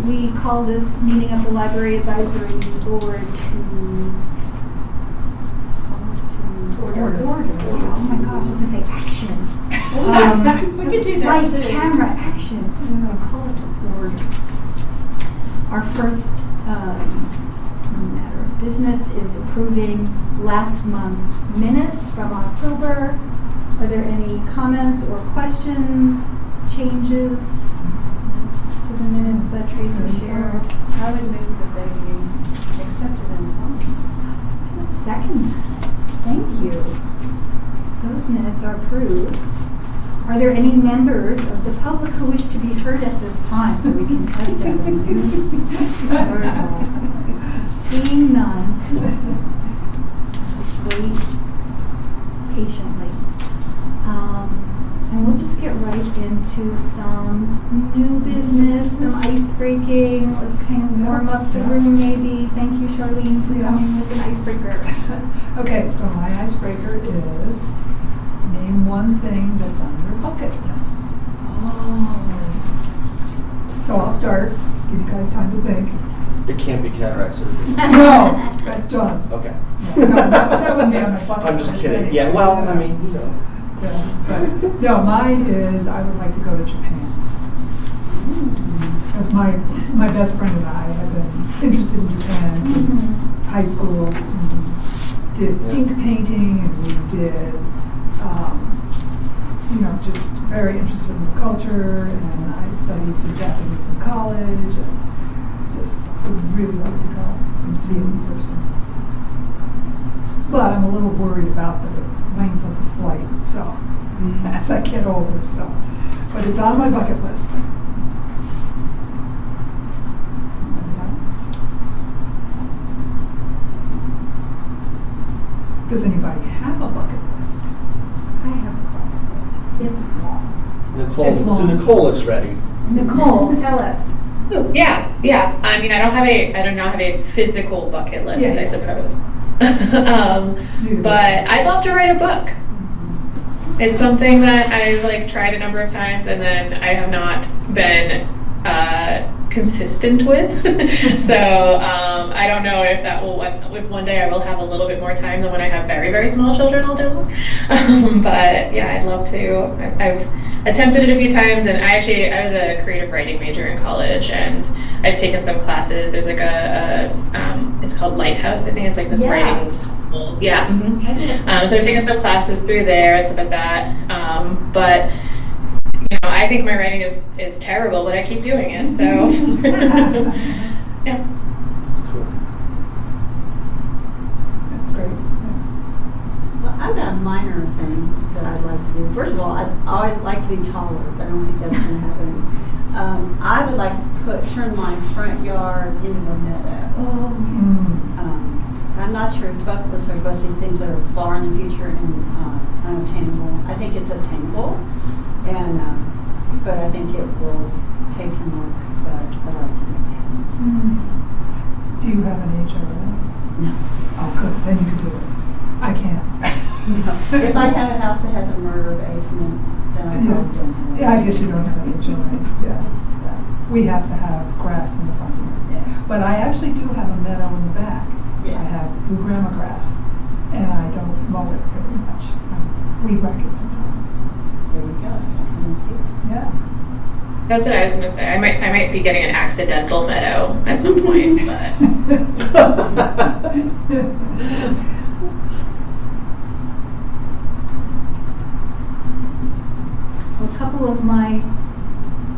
We call this meeting of the Library Advisory Board to order. Oh my gosh, I was going to say action. We could do that Lights, too. camera, action. I'm going to call it to order. Our first matter of business is approving last month's minutes from October. Are there any comments or questions, changes to the minutes that Tracy shared? I would move that they be accepted and signed. Let's second that. Thank you. Those minutes are approved. Are there any members of the public who wish to be heard at this time so we can test out a new protocol? Seeing none, just wait patiently. And we'll just get right into some new business, some ice breaking. Let's kind of warm up the room maybe. Thank you, Charlene, for coming with an icebreaker. Okay, so my icebreaker is name one thing that's on your bucket list. Oh. So I'll start, give you guys time to think. It can't be cataract surgery. No, that's done. Okay. No, that wouldn't be on my bucket I'm just list kidding. anyway. Yeah, well, I mean, you know. Yeah, but, no, mine is I would like to go to Japan. Because my best friend and I have been interested in Japan since high school. We did ink painting and we did, just very interested in the culture. And I studied some Japanese in college. And just would really like to go and see it in person. But I'm a little worried about the length of the flight, so as I get older, so. But it's on my bucket list. Does anybody have a bucket list? I have a bucket list. It's long. Nicole, It's long. so Nicole looks ready. Nicole, tell us. Yeah. I mean, I do not have a physical bucket list, Yeah. I suppose. But I'd love to write a book. It's something that I've tried a number of times, and then I have not been consistent with. So I don't know if that will. If one day I will have a little bit more time than when I have very, very small children all day long. But yeah, I'd love to. I've attempted it a few times, and I was a creative writing major in college, and I've taken some classes. There's it's called Lighthouse. I think it's this writing school. Yeah. Mm-hmm. So I've taken some classes through there and stuff like that. But I think my writing is terrible, but I keep doing it. So yeah. That's cool. That's great. Well, I've got a minor thing that I'd like to do. First of all, I'd always like to be taller, but I don't think that's going to happen. I would like to turn my front yard into a meadow. I'm not sure if bucket lists are supposed to be things that are far in the future and unattainable. I think it's attainable, and but I think it will take some work. But I'd like to make that happen. Do you have an HOA? No. Oh, good. Then you can do it. I can't. No. If I have a house that has a murder basement, then I probably don't have. Yeah, I guess you don't have an HOA. Yeah. We have to have grass in the front yard. Yeah. But I actually do have a meadow in the back. Yeah. I have blue grama grass, and I don't mow it very much. We wreck it sometimes. There you go. Come and see it. Yeah. That's what I was going to say. I might be getting an accidental meadow at some point, but A couple of my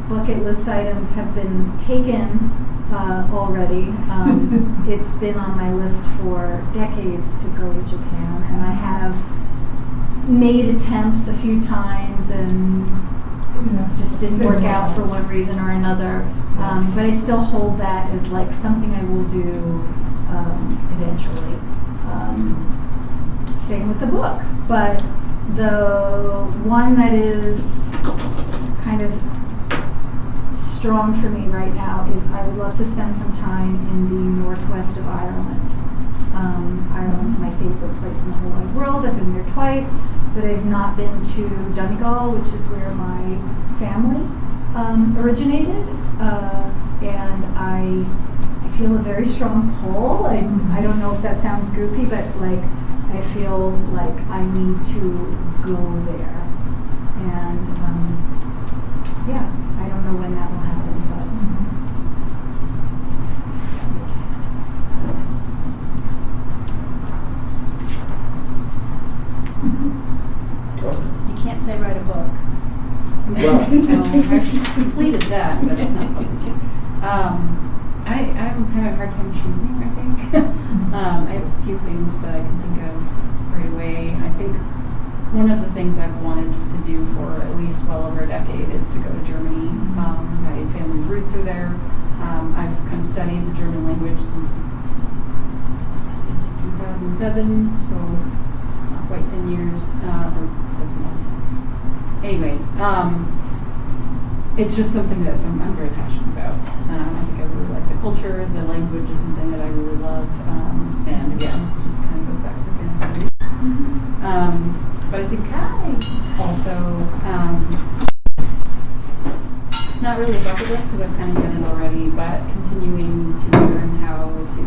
bucket list items have been taken already. It's been on my list for decades to go to Japan, and I have made attempts a few times and just didn't work out for one reason or another. But I still hold that as something I will do eventually. Same with the book. But the one that is kind of strong for me right now is I would love to spend some time in the northwest of Ireland. Ireland's my favorite place in the whole wide world. I've been there twice, but I've not been to Donegal, which is where my family originated. And I feel a very strong pull. I don't know if that sounds goofy, but like I feel like I need to go there. And yeah, I don't know when that will happen, but You can't say write a book. Well, I've completed that, but it's not published. I'm having a hard time choosing, I think. I have a few things that I can think of right away. I think one of the things I've wanted to do for at least well over a decade is to go to Germany. My family's roots are there. I've kind of studied the German language since 2007, so not quite 10 years, or that's a long time. Anyways, it's just something that I'm very passionate about. I think I really like the culture. The language is something that I really love. And again, it just kind of goes back to family. But I think also, it's not really a bucket list because I've kind of done it already, but continuing to learn how to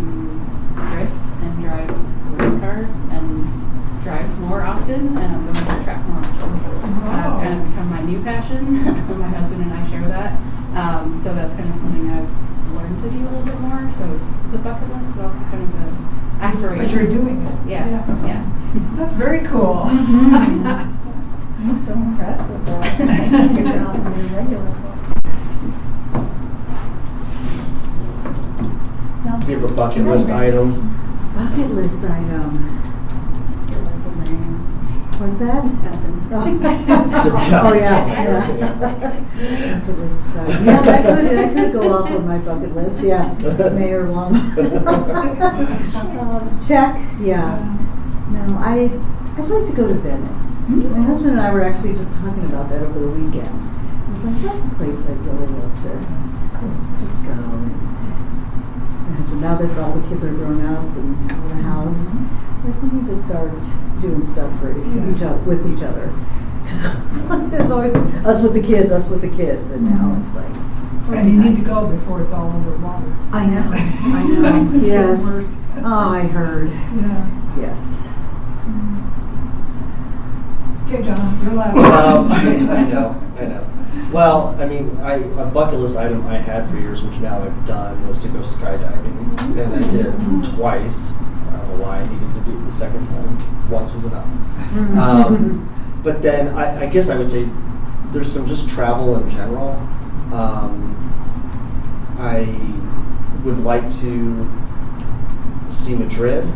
drift and drive a race car and drive more often, and I'm going to the track more often. That's kind of become my new passion. My husband and I share that. So that's kind of something I've learned to do a little bit more. So it's a bucket list, but also kind of an aspiration. But you're doing it. Yeah. That's very cool. I'm so impressed with that. You're not on your regular clock. do you have a bucket list item? Bucket list item. What's that? Oh, yeah. Bucket list item. Yeah, that could go off on my bucket list, yeah. Mayor Longmont. Check, yeah. No, I'd like to go to Venice. My husband and I were actually just talking about that over the weekend. I was like, that's a place I'd really love to just go. My husband, now that all the kids are grown up and out of the house, it's like we need to start doing stuff for each other, with each other. Because there's always us with the kids, and now it's like. And you need to go before it's all underwater. I know. It's Yes. getting worse. Oh, I heard. Yeah. Yes. Okay, John, you're allowed. I know. Well, I mean, a bucket list item I had for years, which now I've done, was to go skydiving, and I did twice. I don't know why I needed to do it the second time. Once was enough. But then I guess I would say there's some just travel in general. I would like to see Madrid.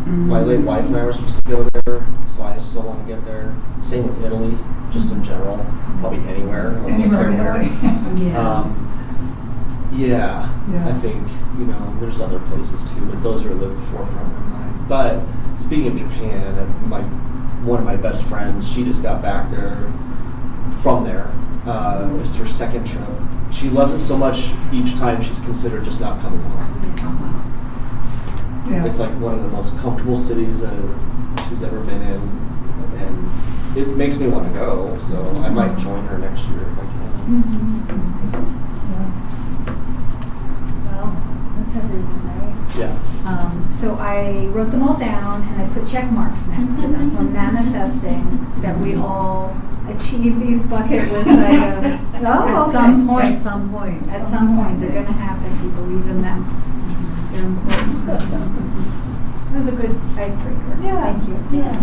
My late wife and I were supposed to go there, so I still want to get there. Same with Italy, just in general, probably anywhere. I don't care where. Yeah. I think, there's other places too, but those are the forefront of mind. But speaking of Japan, one of my best friends, she just got back there from there. It's her second trip. She loves it so much each time she's considered just not coming home. Yeah. It's like one of the most comfortable cities that she's ever been in, and it makes me want to go. So I might join her next year if I can. Well, that's everyone, right? Yeah. So I wrote them all down and I put check marks next to them. So I'm manifesting that we all achieve these bucket list items at some point. At some point. At some point, they're going to happen. We believe in them. They're important. That was a good icebreaker. Yeah. Thank you. Yeah.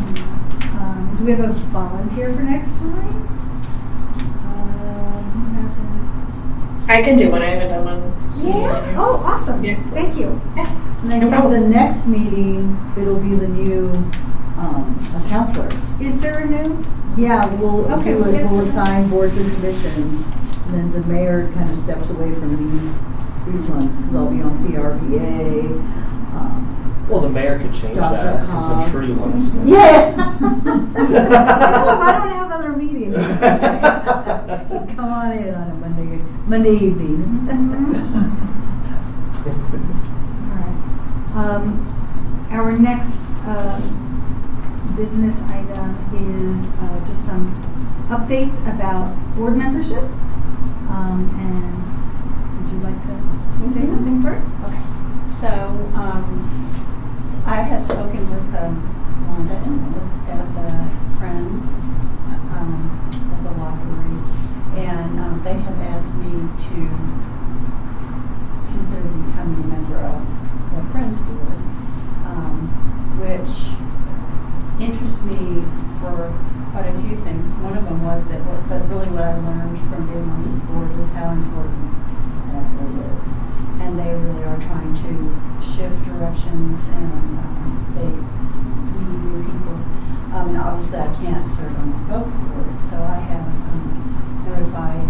Do we have a volunteer for next time? I can do one. I haven't done one. Yeah. Oh, awesome. Yeah. Thank you. And I No think problem. the next meeting, it'll be the new a counselor. Is there a new? Yeah, we'll Okay, do we'll it. get We'll to that. assign boards and commissions. And then the mayor kind of steps away from these ones because I'll be on PRPA. Well, the mayor could change Dr. that because I'm Hogg. sure you want to stay. Yeah. Well, if I don't have other meetings, just come on in on a Monday evening. All right. Our next business item is just some updates about board membership. And would you like to say something I have spoken with Wanda and Liz at the Friends at the library, and they have asked me to consider becoming a member of the Friends Board, which interests me for quite a few things. One of them was that what I learned from being on this board is how important that really is. And they really are trying to shift directions, and they need new people. And obviously I can't serve on both boards, so I have notified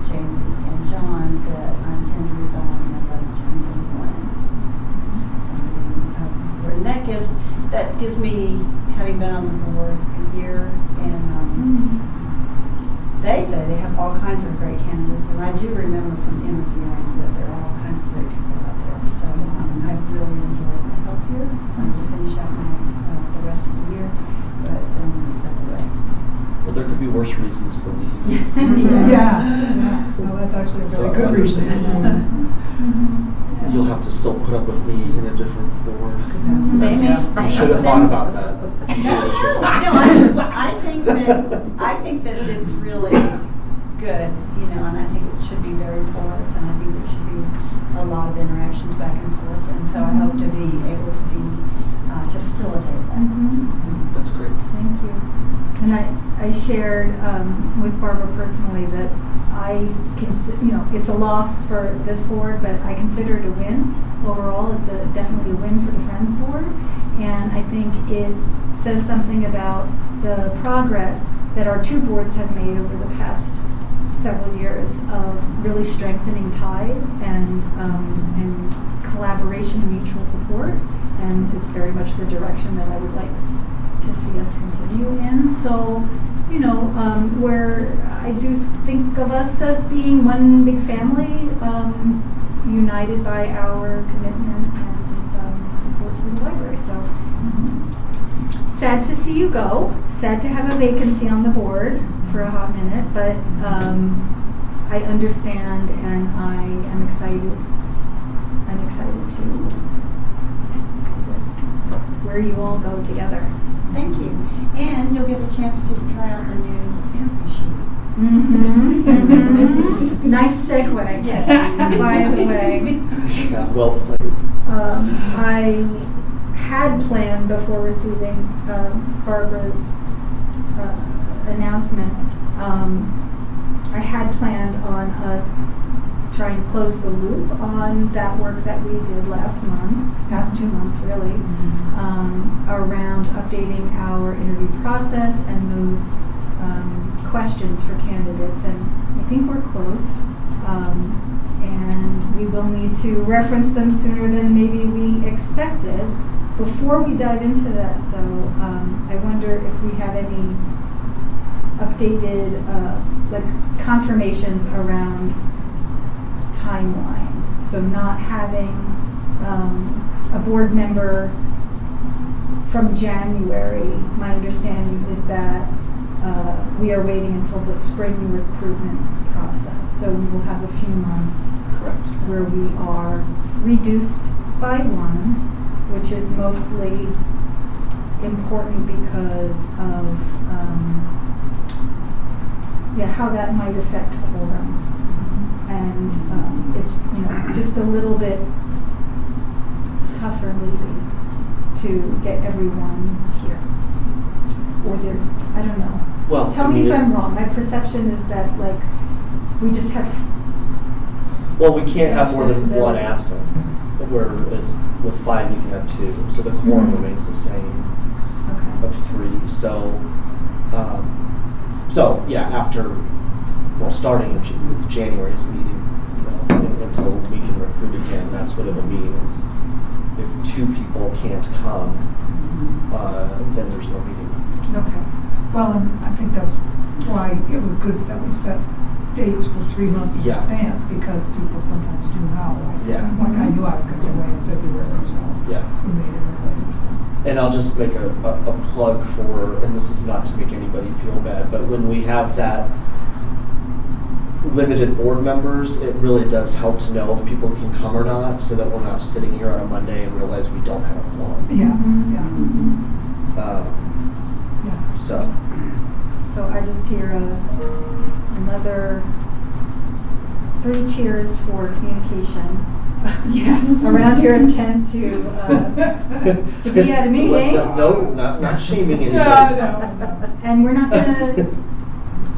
Jamie and John that I intend to resign as of January 1. And that gives me, having been on the board a year, and they say they have all kinds of great candidates, and I do remember from interviewing that there are all kinds of great people out there. So I've really enjoyed myself here. I'm going to finish out the rest of the year, but then I'm going to step away. Well, there could be worse reasons to leave. Yeah. No, that's actually a So really good reason. You'll have to still put up with me in a different board. They You should have thought about that. No, I think that it's really good, and I think it should be very porous, and I think there should be a lot of interactions back and forth, and so I hope to be able to facilitate that. That's great. Thank you. And I shared with Barbara personally that it's a loss for this board, but I consider it a win. Overall, it's definitely a win for the Friends Board. And I think it says something about the progress that our two boards have made over the past several years of really strengthening ties and collaboration and mutual support. And it's very much the direction that I would like to see us continue in. So, where I do think of us as being one big family, united by our commitment and support for the library. So, sad to see you go. Sad to have a vacancy on the board for a hot minute, but I understand, and I am excited. I'm excited to see where you all go together. Thank you. And you'll get a chance to try out the new interview sheet. Nice segue, by the way. Yeah, well played. I had planned before receiving Barbara's announcement, I had planned on us trying to close the loop on that work that we did past 2 months really, around updating our interview process and those questions for candidates. And I think we're close. And we will need to reference them sooner than maybe we expected. Before we dive into that, though, I wonder if we have any updated confirmations around timeline. So not having a board member from January. My understanding is that we are waiting until the spring recruitment process. So we will have a few months Correct. where we are reduced by one, which is mostly important because of how that might affect quorum. And it's just a little bit tougher maybe to get everyone here. Or there's, I don't know. Well, Tell me if I'm wrong. My perception is that we just have. Well, we can't have more than flexibility. one absent. Whereas with 5 you can have 2, so the quorum remains the same Okay. of 3. So yeah, starting with January's meeting, until we can recruit again, that's what it'll mean. Is if 2 people can't come, then there's no meeting. Okay. Well, and I think that's why it was good that we set dates for 3 months in Yeah. advance, because people sometimes do know. Yeah. Like I knew I was going to be away in February, so Yeah. we made it earlier. So. And I'll just make a plug for, and this is not to make anybody feel bad, but when we have that limited board members, it really does help to know if people can come or not, so that we're not sitting here on a Monday and realize we don't have a quorum. Yeah, yeah. So, So I just hear another 3 cheers for communication. Yeah. Around your intent to be at a meeting. No, not shaming anybody. No. And we're not going to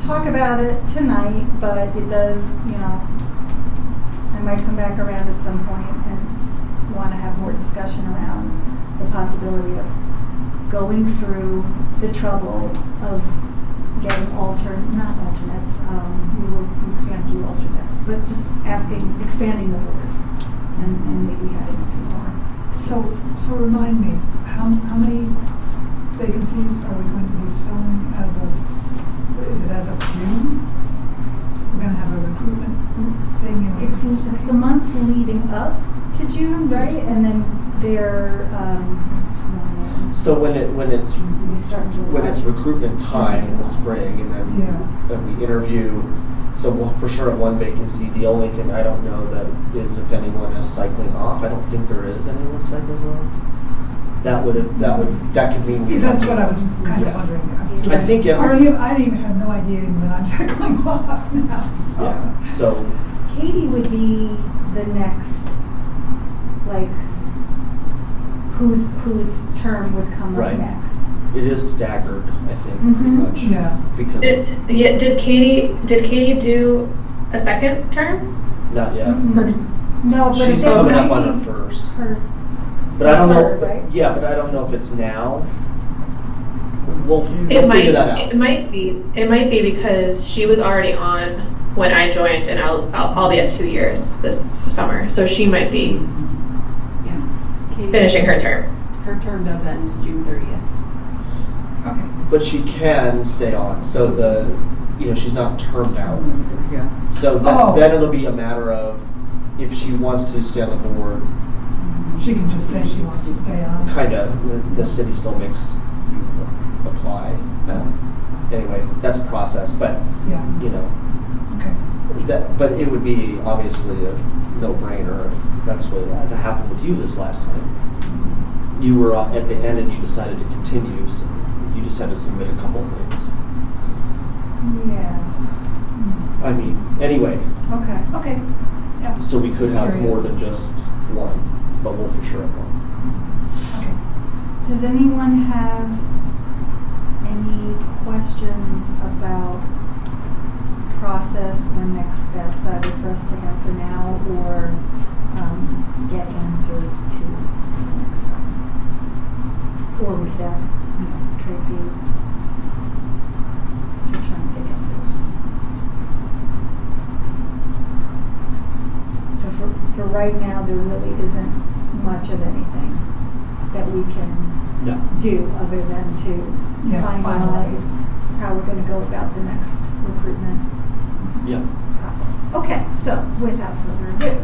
talk about it tonight, but it does, I might come back around at some point and want to have more discussion around the possibility of going through the trouble of getting not alternates, we can't do alternates, but just expanding the board and maybe having a few more. So remind me, how many vacancies are we going to be filling is it as of June? We're going to have a recruitment thing in It's the months leading up to June, right? And then So when it's we start in July. when it's recruitment time in the spring, and then we interview. So we'll for sure have one vacancy. The only thing I don't know that is if anyone is cycling off. I don't think there is anyone cycling off. That could mean. That's what I was kind of wondering. I think I didn't even have no idea even when I'm cycling off now. So. Yeah. So Katie would be the next, whose term would come up Right. next. it is staggered. I think pretty Mhm. much. Yeah. Because Did Katie do a second term? not yet. Mhm. No, but She's this coming might up on be her first. her But I don't know. third, right? Yeah, but I don't know if it's now. We'll It figure that out. It might be because she was already on when I joined, and I'll be at 2 years this summer, so she might be Yeah. Katie's- finishing her term. Her term does end June 30th. Okay. But she can stay on, so she's not termed out. Yeah. So Oh. then it'll be a matter of if she wants to stay on the board. She can just say she wants to stay on. Kind of, the city still makes you apply. Anyway, that's a process, but Yeah. Okay. Okay. But it would be obviously a no-brainer if that's what happened with you this last time. You were at the end and you decided to continue, so you just had to submit a couple things. Yeah. I mean, anyway, Okay. Yeah. so we could have Curious. more than just one, but we'll for sure have one. Okay. Does anyone have any questions about process or next steps, either for us to answer now or get answers to the next time? Or we could ask, Tracy, if you're trying to get answers. So for right now, there really isn't much of anything that we can No. do other than to finalize how we're going to go about the next recruitment Yeah. process. Okay, so without further ado.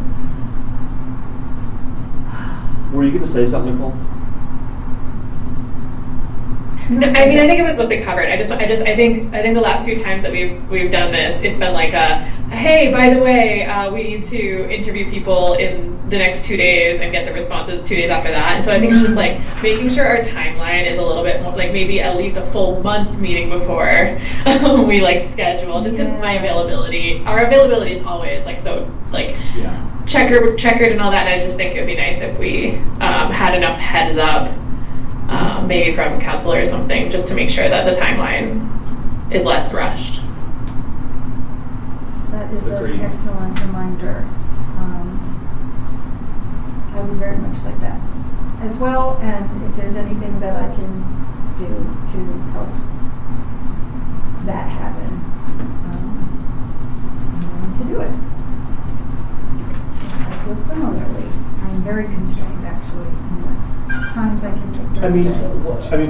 Were you going to say something, Nicole? No, I mean, I think it was mostly covered. I think the last few times that we've done this, it's been like hey, by the way, we need to interview people in the next 2 days and get the responses 2 days after that. And so I think it's just like making sure our timeline is a little bit more, like maybe at least a full month meeting before we schedule, just because our availability is always Yeah. checkered and all that. And I just think it would be nice if we had enough heads up. Maybe from counselor or something, just to make sure that the timeline is less rushed. That is Agreed. an excellent reminder. I would very much like that as well, and if there's anything that I can do to help that happen, I'm willing to do it. I feel similarly. I'm very constrained, actually, in the times I can take during the day.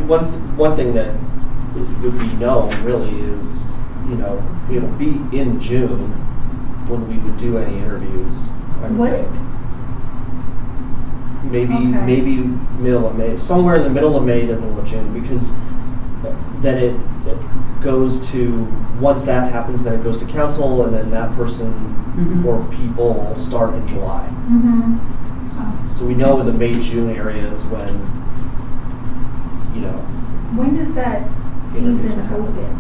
One thing that would be known really is, it'll be in June when we would do any interviews, I would What- think. Maybe Okay. maybe middle of May, somewhere in the middle of May to the middle of June, because then it goes to once that happens, then it goes to council, and then that person Mhm. or people start in July. Mm-hmm. So we know in the May, June area is when, When does that season open?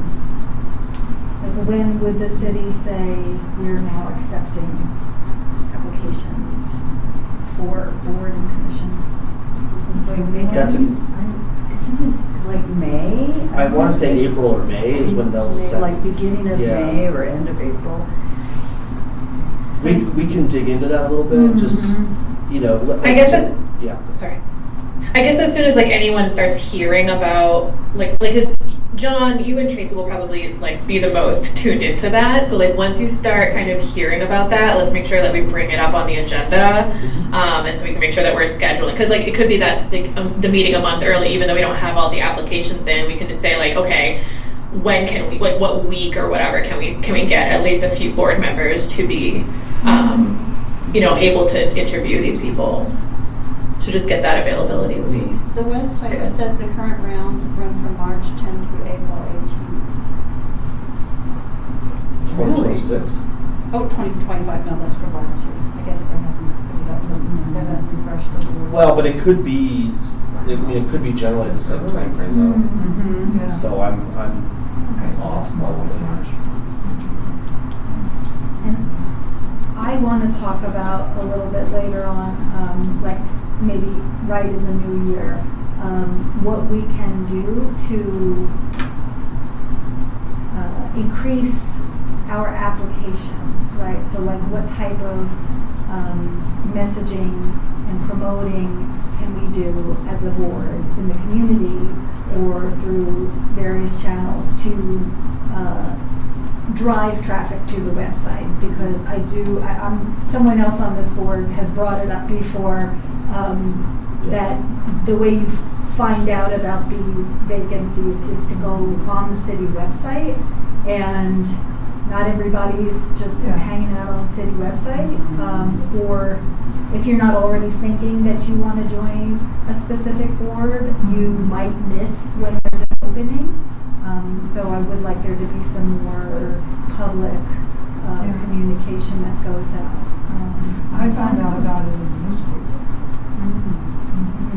Like when would the city say we're now accepting applications for board and commission? That's Vacancies? Isn't it like May? I want to say April or May is when they'll set. Like beginning of Yeah. May or end of April. We can dig into that a little bit, just, I guess that's, yeah. sorry. I guess as soon as like anyone starts hearing about because John, you and Tracy will probably like be the most tuned into that. So like once you start kind of hearing about that, let's make sure that we bring it up on the agenda, and so we can make sure that we're scheduling. Because like it could be that the meeting a month early, even though we don't have all the applications in, we can just say like, okay, when can we, like what week or whatever can we get at least a few board members to be able to interview these people. So just get that availability would be The website good. says the current rounds run from March 10th through April 18th. 2026. Oh, 2025, no, that's for last year. I guess they haven't refreshed the board. Well, but it could be, it could be generally the same time frame though. Mm-hmm. Yeah. So I'm Okay, so off that's more like probably. March. And I want to talk about a little bit later on, like maybe right in the new year, what we can do to increase our applications, right? So like what type of messaging and promoting can we do as a board in the community or through various channels to drive traffic to the website? Because someone else on this board has brought it up before, that the way you find out about these vacancies is to go on the city website, and not everybody's just Yeah. hanging out on the city website, or if you're not already thinking that you want to join a specific board, you might miss when there's an opening. So I would like there to be some more public communication that goes out. I found out about it in the newspaper,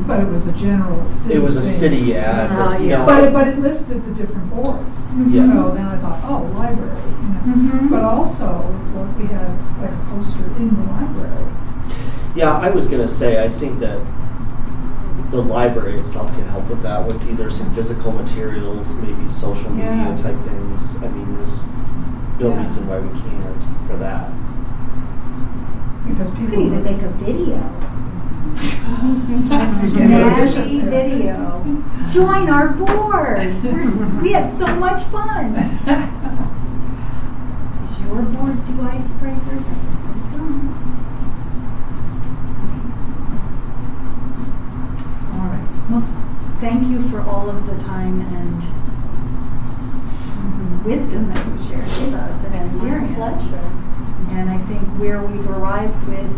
but it was a general city It was a thing. city ad, but, yeah. But it listed the different boards. Yeah. So then I thought, oh, library, Mhm. But also, well, we had like a poster in the library. Yeah, I was gonna say, I think that the library itself can help with that, with either some physical materials, maybe social media Yeah. type things. I mean, there's no Yeah. reason why we can't for that. Because You people. could even make a video. A Yeah. snazzy video. Join our board. We have so much fun. Does your board do icebreakers? I think they don't. All right. Well, thank you for all of the time and wisdom that you shared with us and It's my experience. pleasure. And I think where we've arrived with,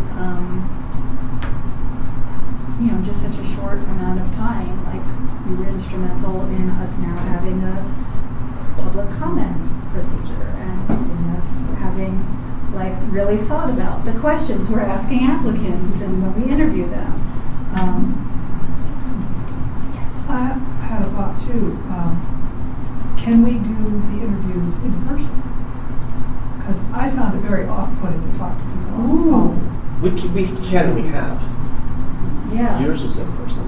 just such a short amount of time, like you were instrumental in us now having a public comment procedure and in us having like really thought about the questions we're asking applicants and when we interview them. Yes. I had a thought too. Can we do the interviews in person? Because I found it very off-putting to talk to people on the phone. We can and we have. Yeah. Yours was in person.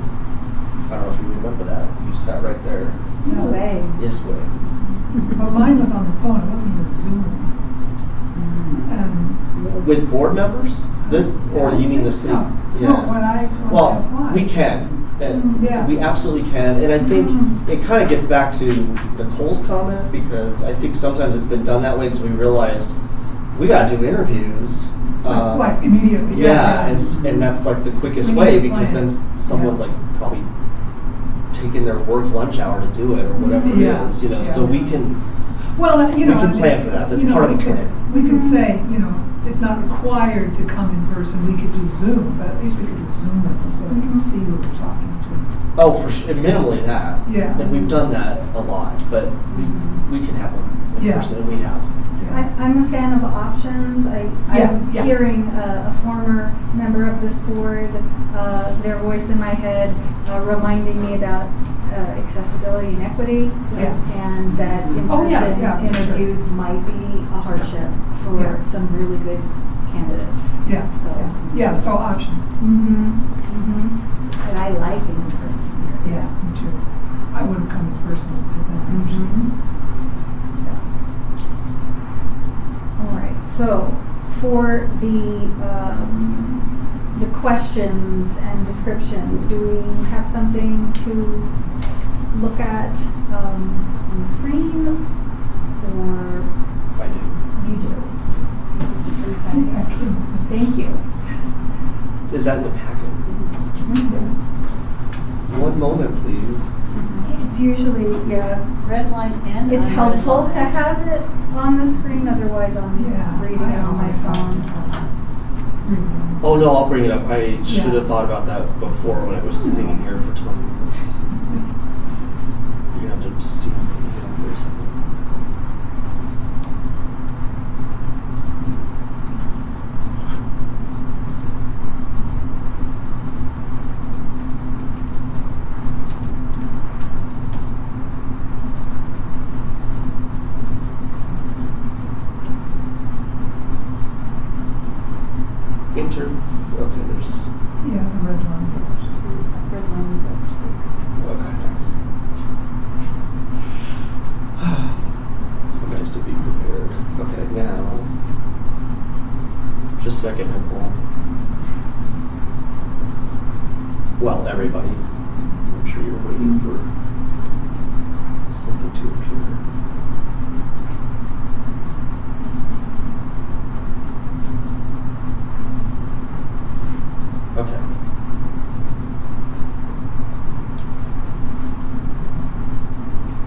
I don't know if you remember that. You sat right there. No way. Yes way. But mine was on the phone, it wasn't even Zoom. And With board members? Or you mean the city? No. Yeah. No, when I Well, applied. we can. And Yeah. we absolutely can. And I think it kind of gets back to Nicole's comment, because I think sometimes it's been done that way because we realized we got to do interviews. Like immediately. Yeah, and that's like the quickest We way, need a because plan. then someone's like probably taking their work lunch hour to do it or whatever Yeah, it is, yeah. So we can. Well, We can plan for that. That's part of the plan. We could say, it's not required to come in person. We could do Zoom, but at least we could do Zoom with them so they can see who we're talking to. Oh, for sure, minimally that. Yeah. And we've done that a lot, but we can have them in Yeah. person, and we have. I'm a fan of options. I'm Yeah. hearing a former member of this board, their voice in my head, reminding me about accessibility and equity, Yeah. and that Oh, yeah, in-person yeah, for sure. interviews might be a hardship for Yeah. some really good candidates. Yeah, So. yeah, so options. But I like in-person. Yeah, me too. I wouldn't come in person with that options. All right, so for the questions and descriptions, do we have something to look at on the screen, or I do. you do? Thank you. Is that in the packet? One moment, please. It's usually, yeah, Red line and it's unred helpful line. to have it on the screen, otherwise I'm Yeah. reading it on my phone. Oh no, I'll bring it up. I should Yeah. have thought about that before when I was sitting in here for 20 minutes. You're gonna have to see me for a second. Okay, there's. Yeah, the red line. Red line is best. Okay. So nice to be prepared. Okay, now. Just a second, Nicole. Well, everybody. I'm sure you're waiting for something to appear. Okay.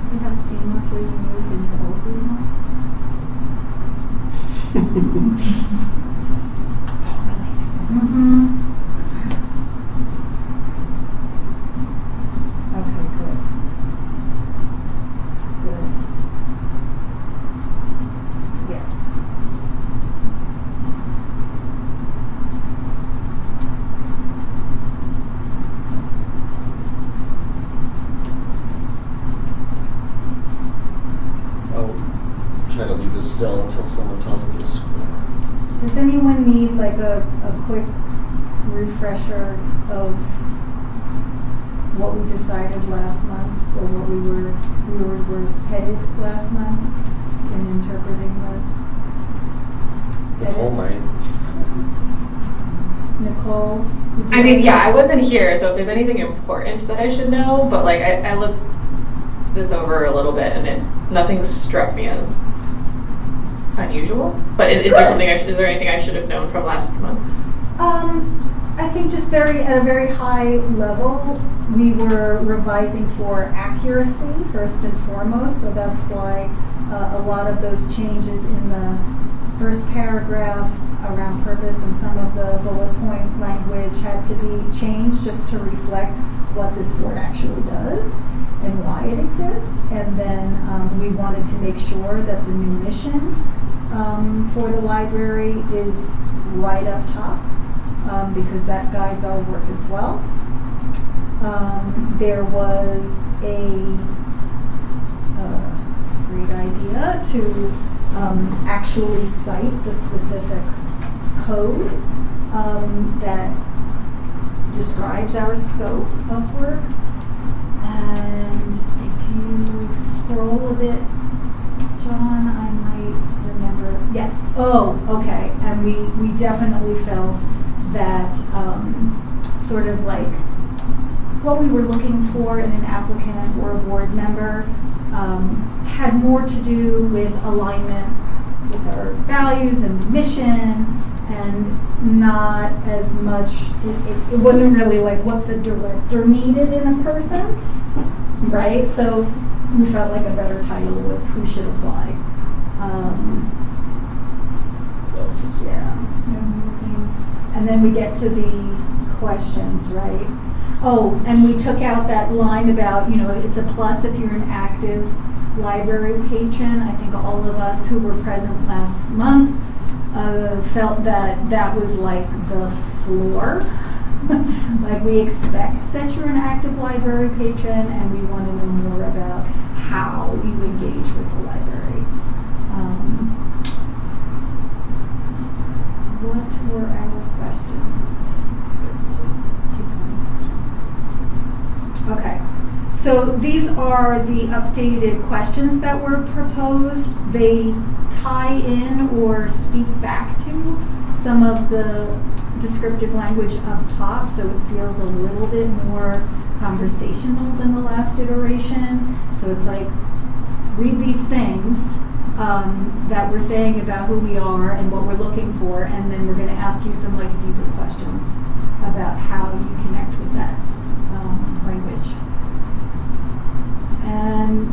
See how seamlessly we moved into old business? It's all related. Okay, good. Good. Yes. I'll try to leave this still until someone tells me to score. Does anyone need like a quick refresher of what we decided last month, or what we were headed last month in interpreting the Nicole edits? might. Nicole? would you I mean, like- yeah, I wasn't here, so if there's anything important that I should know, but like I looked this over a little bit and nothing struck me as unusual. But is there something is there anything I should have known from last month? I think just at a very high level, we were revising for accuracy first and foremost, so that's why a lot of those changes in the first paragraph around purpose and some of the bullet point language had to be changed just to reflect what this board actually does and why it exists. And then we wanted to make sure that the new mission for the library is right up top, because that guides our work as well. There was a great idea to actually cite the specific code that describes our scope of work. And if you scroll a bit, John, I might remember. Yes. Oh, okay. And we definitely felt that sort of like what we were looking for in an applicant or a board member had more to do with alignment with our values and mission, and not as much, it wasn't really like what the director needed in a person, right? So we felt like a better title was who should apply. Yeah. And then we get to the questions, right? Oh, and we took out that line about, it's a plus if you're an active library patron. I think all of us who were present last month felt that that was like the floor. Like we expect that you're an active library patron, and we want to know more about how you engage with the library. What were our questions? Okay, so these are the updated questions that were proposed. They tie in or speak back to some of the descriptive language up top, so it feels a little bit more conversational than the last iteration. So it's like, read these things that we're saying about who we are and what we're looking for, and then we're going to ask you some like deeper questions about how you connect with that language. And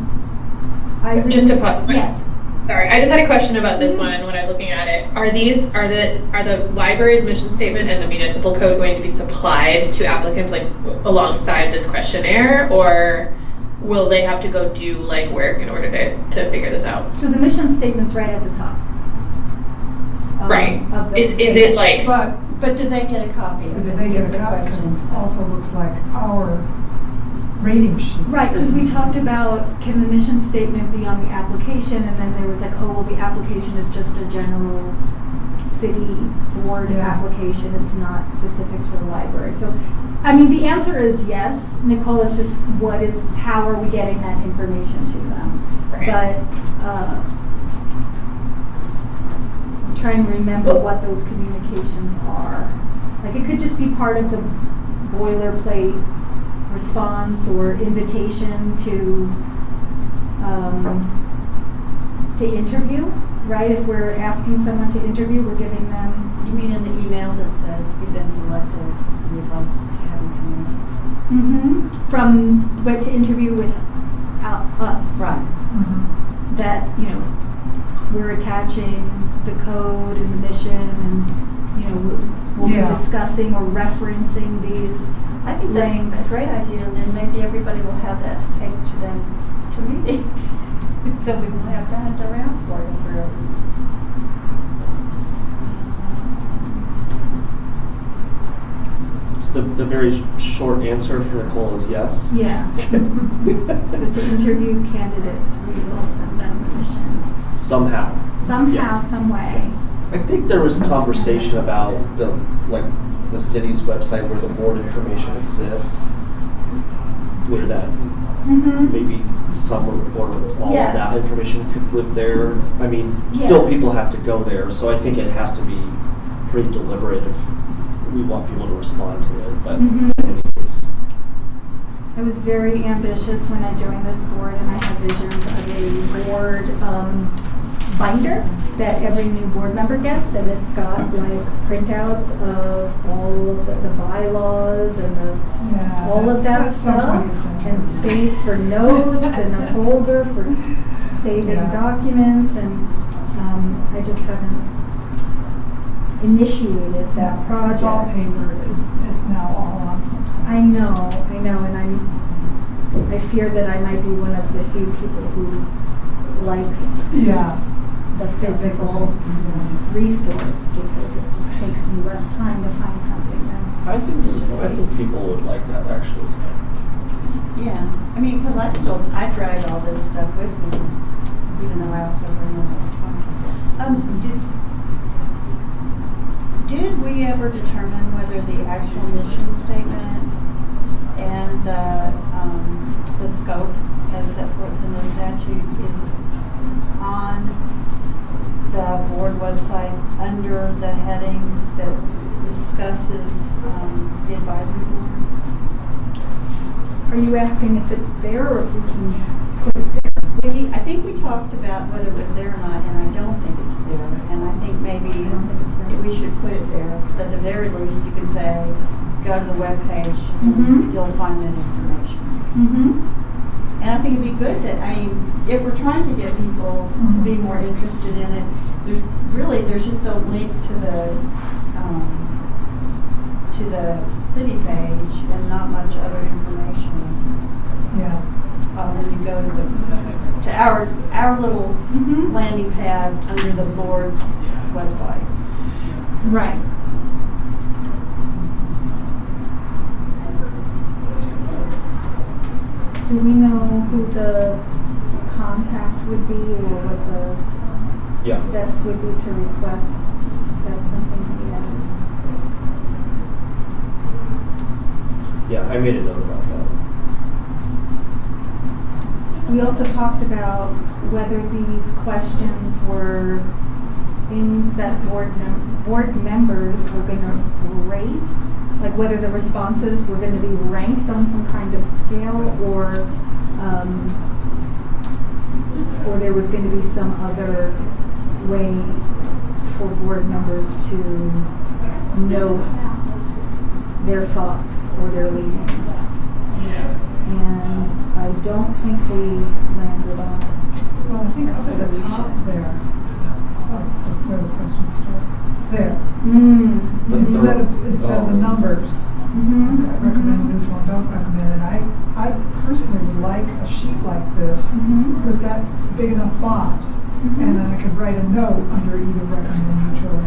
I Just to put, yes. Sorry, I just had a question about this one when I was looking at it. Are the library's mission statement and the municipal code going to be supplied to applicants like alongside this questionnaire, or will they have to go do like work in order to figure this out? So the mission statement's right at the top. Right. Of the Is page. it like? But do they get a copy of it? Did they get That's a the copy? question. Because it also looks like our rating sheet. Right, because we talked about, can the mission statement be on the application, and then there was like, oh, well, the application is just a general city board application, it's not specific to the library. So, I mean, the answer is yes. Nicole, is just how are we getting that information to them? Right. But I'm trying to remember what those communications are. Like, it could just be part of the boilerplate response or invitation to interview, right? If we're asking someone to interview, we're giving them. You mean in the email that says you've been selected and we'd like to have you come But to interview with us. in? Right. Mhm. That, we're attaching the code and the mission, and, we'll be discussing or referencing these I think that's links. a great idea, and then maybe everybody will have that to take to them to meetings. So we won't have to hunt around for it forever. So the very short answer for Nicole is yes. Yeah. So to interview candidates, we will send them the mission. Somehow. Somehow, some way. I think there was conversation about the city's website where the board information exists, where that maybe some or all Yes. of that information could live there. I mean, still Yes. people have to go there, so I think it has to be pretty deliberate if we want people to respond to it. But in any case, I was very ambitious when I joined this board, and I had visions of a board binder that every new board member gets, and it's got like printouts of all of the bylaws and all of that that's stuff, 20th century. and space for notes, and a folder for saving documents, and I just haven't initiated that project. It's all paper. It's now all on websites. I know, and I fear that I might be one of the few people who likes the physical resource, because it just takes me less time to find something than. I think people would like that actually. Yeah, I mean, because I drag all this stuff with me, even though I also bring it electronically. Did we ever determine whether the actual mission statement and the scope as set forth in the statute is on the board website under the heading that discusses the advisory board? Are you asking if it's there or if we can put it there? I think we talked about whether it was there or not, and I don't think it's there. And I think maybe I don't think it's there. we should put it there, because at the very least, you can say, go to the webpage, Mhm. and you'll find that information. Mm-hmm. And I think it'd be good that, if we're trying to get people to be more interested in it, there's just a link to the city page and not much other information. Yeah. when you go to our little Mhm. landing pad under the board's website. Right. Do we know who the contact would be or what the Yeah. steps would be to request that something be added? Yeah, I made a note about that. We also talked about whether these questions were things that board members were going to rate, like whether the responses were going to be ranked on some kind of scale, or there was going to be some other way for board members to know their thoughts or their leanings. And I don't think we landed on Well, I think a up at the top solution. there, where the questions start, there, But instead of the numbers. Mm-hmm. I recommend neutral, don't recommend it. I personally would like a sheet like this Mhm. with that big enough box, and then I could write a note under either recommend neutral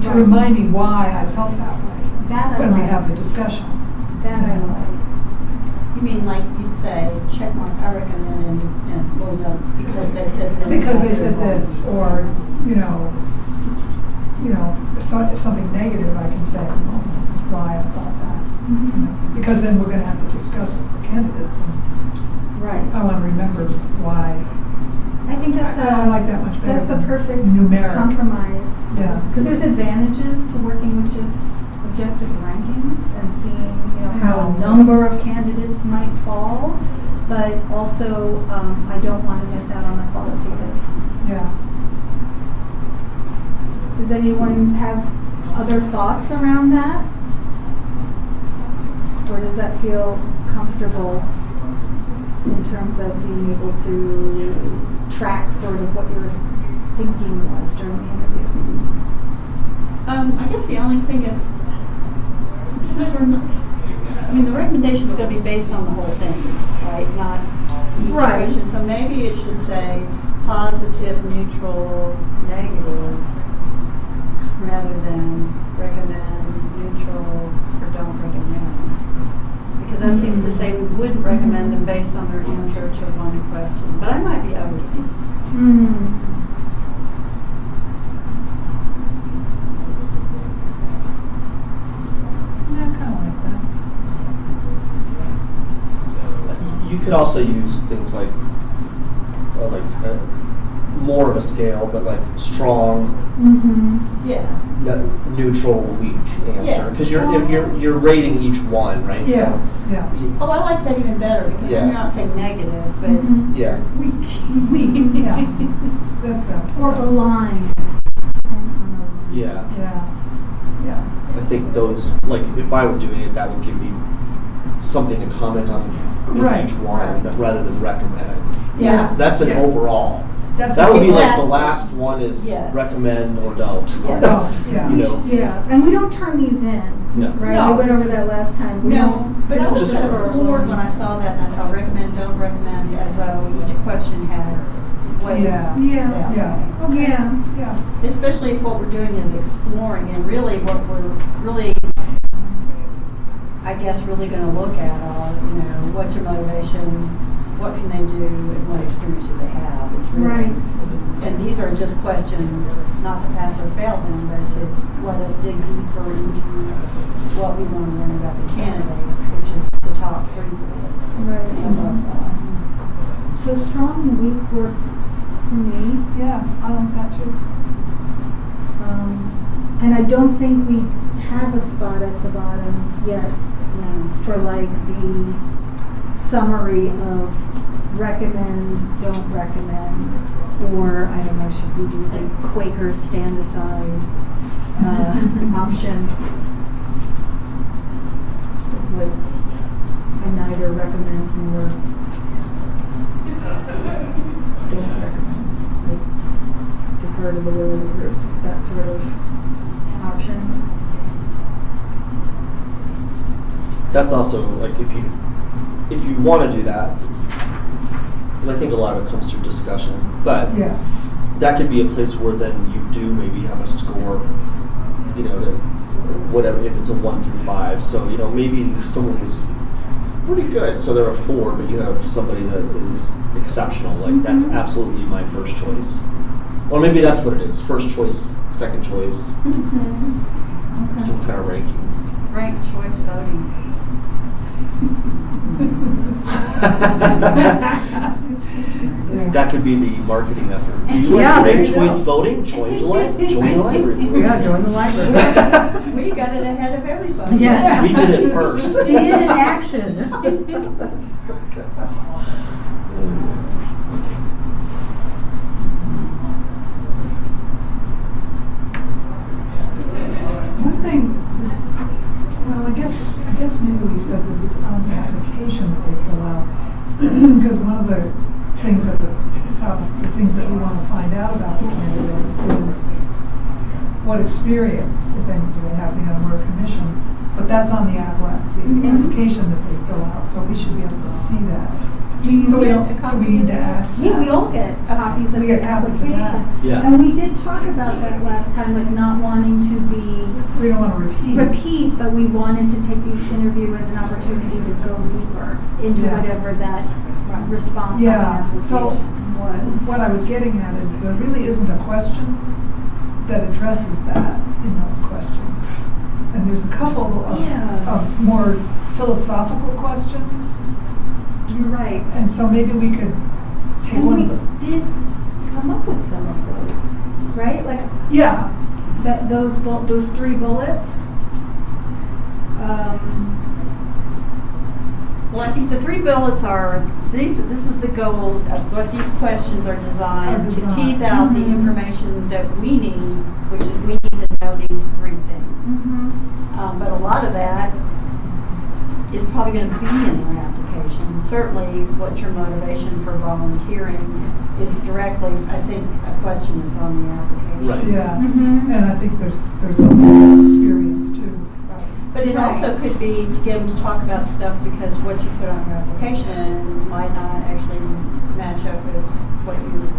to Right. remind me why I felt that way That I when we like. have the discussion. That I like. You mean like you'd say, check mark, I recommend, and we'll know because they said this. Because they said this, or, if something negative, I can say, oh, this is why I thought that. Mhm. Because then we're gonna have to discuss the candidates, and Right. I wanna remember why. I think that's I like that much better that's the than perfect numeric. compromise. Yeah. Because there's advantages to working with just objective rankings and seeing, how a number of candidates might fall, but also I don't want to miss out on the qualitative. Yeah. Does anyone have other thoughts around that? Or does that feel comfortable in terms of being able to track sort of what your thinking was during the interview? I guess the only thing is, since we're not, the recommendation is going to be based on the whole thing, right? Not each Right. question. So maybe it should say positive, neutral, negative, rather than recommend, neutral, or don't recommend. Because that seems to say we wouldn't recommend them based on their answer to one question. But I might be overthinking. Yeah, I kinda like that. You could also use things like more of a scale, but like strong, Mm-hmm. Yeah. neutral, weak answer, Yeah. because you're rating each one, right? Yeah, So, yeah. Oh, I like that even better because Yeah. then you're not saying negative, but Mhm. yeah. weak. Yeah. That's better. Or a line. Yeah. Yeah, yeah. I think those, like, if I were doing it, that would give me something to comment on in Right, each one, right. rather than recommend. Yeah. That's an Yeah. overall. That's That would be like Exactly. the last one is Yes. recommend or don't. Yeah. Oh, yeah. You know. Yeah, and we don't turn these in, No. right? No. I went over that last time. We No, don't- but this I was is just for- bored when I saw that and I saw recommend, don't recommend, as though each question had weight. Yeah. Yeah. Yeah. Yeah. Yeah. Especially if what we're doing is exploring and really what we're really, I guess, really going to look at are, what's your motivation, what can they do, and what experience do they have. It's really, Right. And these are just questions, not to pass or fail them, but to let us dig deeper into what we want to learn about the candidates, which is the top 3 bullets. Right. Above that. So strong and weak work for me. Yeah, I like that too. And I don't think we have a spot at the bottom yet for like the summary of recommend, don't recommend, or I don't know, should we do the Quaker stand aside option? Like, I neither recommend nor don't recommend. Like, defer to the will of the group, that sort of option. That's also like if you want to do that, I think a lot of it comes through discussion, but Yeah. that could be a place where then you do maybe have a score, that whatever, if it's a 1 through 5. So, maybe someone who's pretty good, so they're a 4, but you have somebody that is exceptional, like that's absolutely my first choice. Or maybe that's what it is, first choice, second choice, some kind of ranking. Ranked choice voting. That could be the marketing effort. Do you like Yeah, there ranked you choice go. voting? Join the library. Yeah, join the library. We got it ahead of everybody. Yeah. We did it first. See it in action. One thing is, well, I guess maybe we said this is on the application that they fill out. Because one of the things at the top, the things that we want to find out about the candidates is what experience, if any, do they have behind a commission. But that's on the application that they fill out, so we should be able to see that. Do you So we get don't, a do copy we need of to that? ask Yeah, that? we all get copies of We the get copies of that. application. Yeah. And we did talk about that last time, like not wanting to be We don't want to repeat, but we wanted to take the interview as an opportunity to go deeper into Yeah. whatever that response on the Yeah, application so was. what I was getting at is there really isn't a question that addresses that in those questions. And there's a couple Yeah. of more philosophical questions. You're right. And so maybe we could take And one we of the, did come up with some of those, right? Like yeah, those 3 bullets. Well, I think the 3 bullets are, this is the goal of what these questions are designed to tease out the information that we need, which is we need to know these 3 things. But a lot of that is probably going to be in their application. Certainly, what's your motivation for volunteering is directly, I think, a question that's on the application. Right. yeah. And I think there's something about experience too. But it also could be to get them to talk about stuff because what you put on your application might not actually match up with what you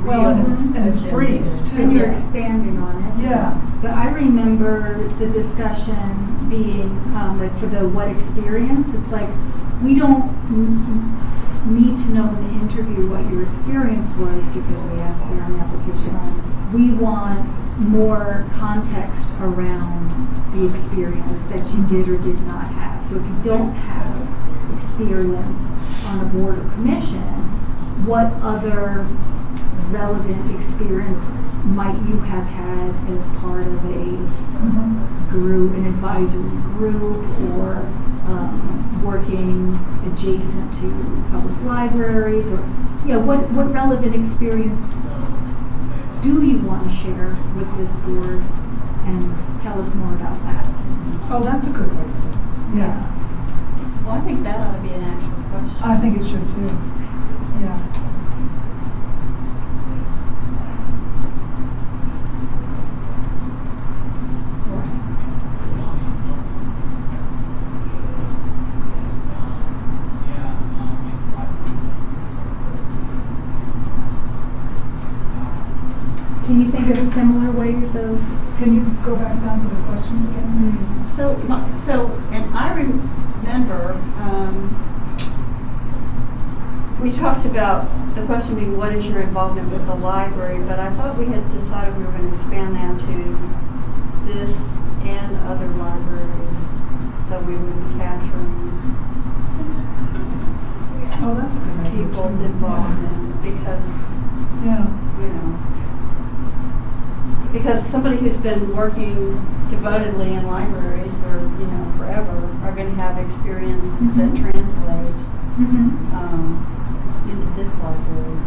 Well, and it's brief too. And you're expanding on it. Yeah. But I remember the discussion being, like for the what experience, it's like, we don't need to know in the interview what your experience was because we asked you on the application. We want more context around the experience that you did or did not have. So if you don't have experience on a board or commission, what other relevant experience might you have had as part of a group, an advisory group, or working adjacent to public libraries, or what relevant experience do you want to share with this board, and tell us more about that. Oh, that's a good way to do it. Yeah, Well, I think that ought to be an actual question. I think it should too. Yeah. Can you think of similar ways of? Can you go back down to the questions again? So, and I remember, we talked about the question being, what is your involvement with the library? But I thought we had decided we were going to expand that to this and other libraries, so we would be capturing Oh, that's a good idea. people's too. involvement because, Yeah. Because somebody who's been working devotedly in libraries or, forever are going to have experiences that translate into this library.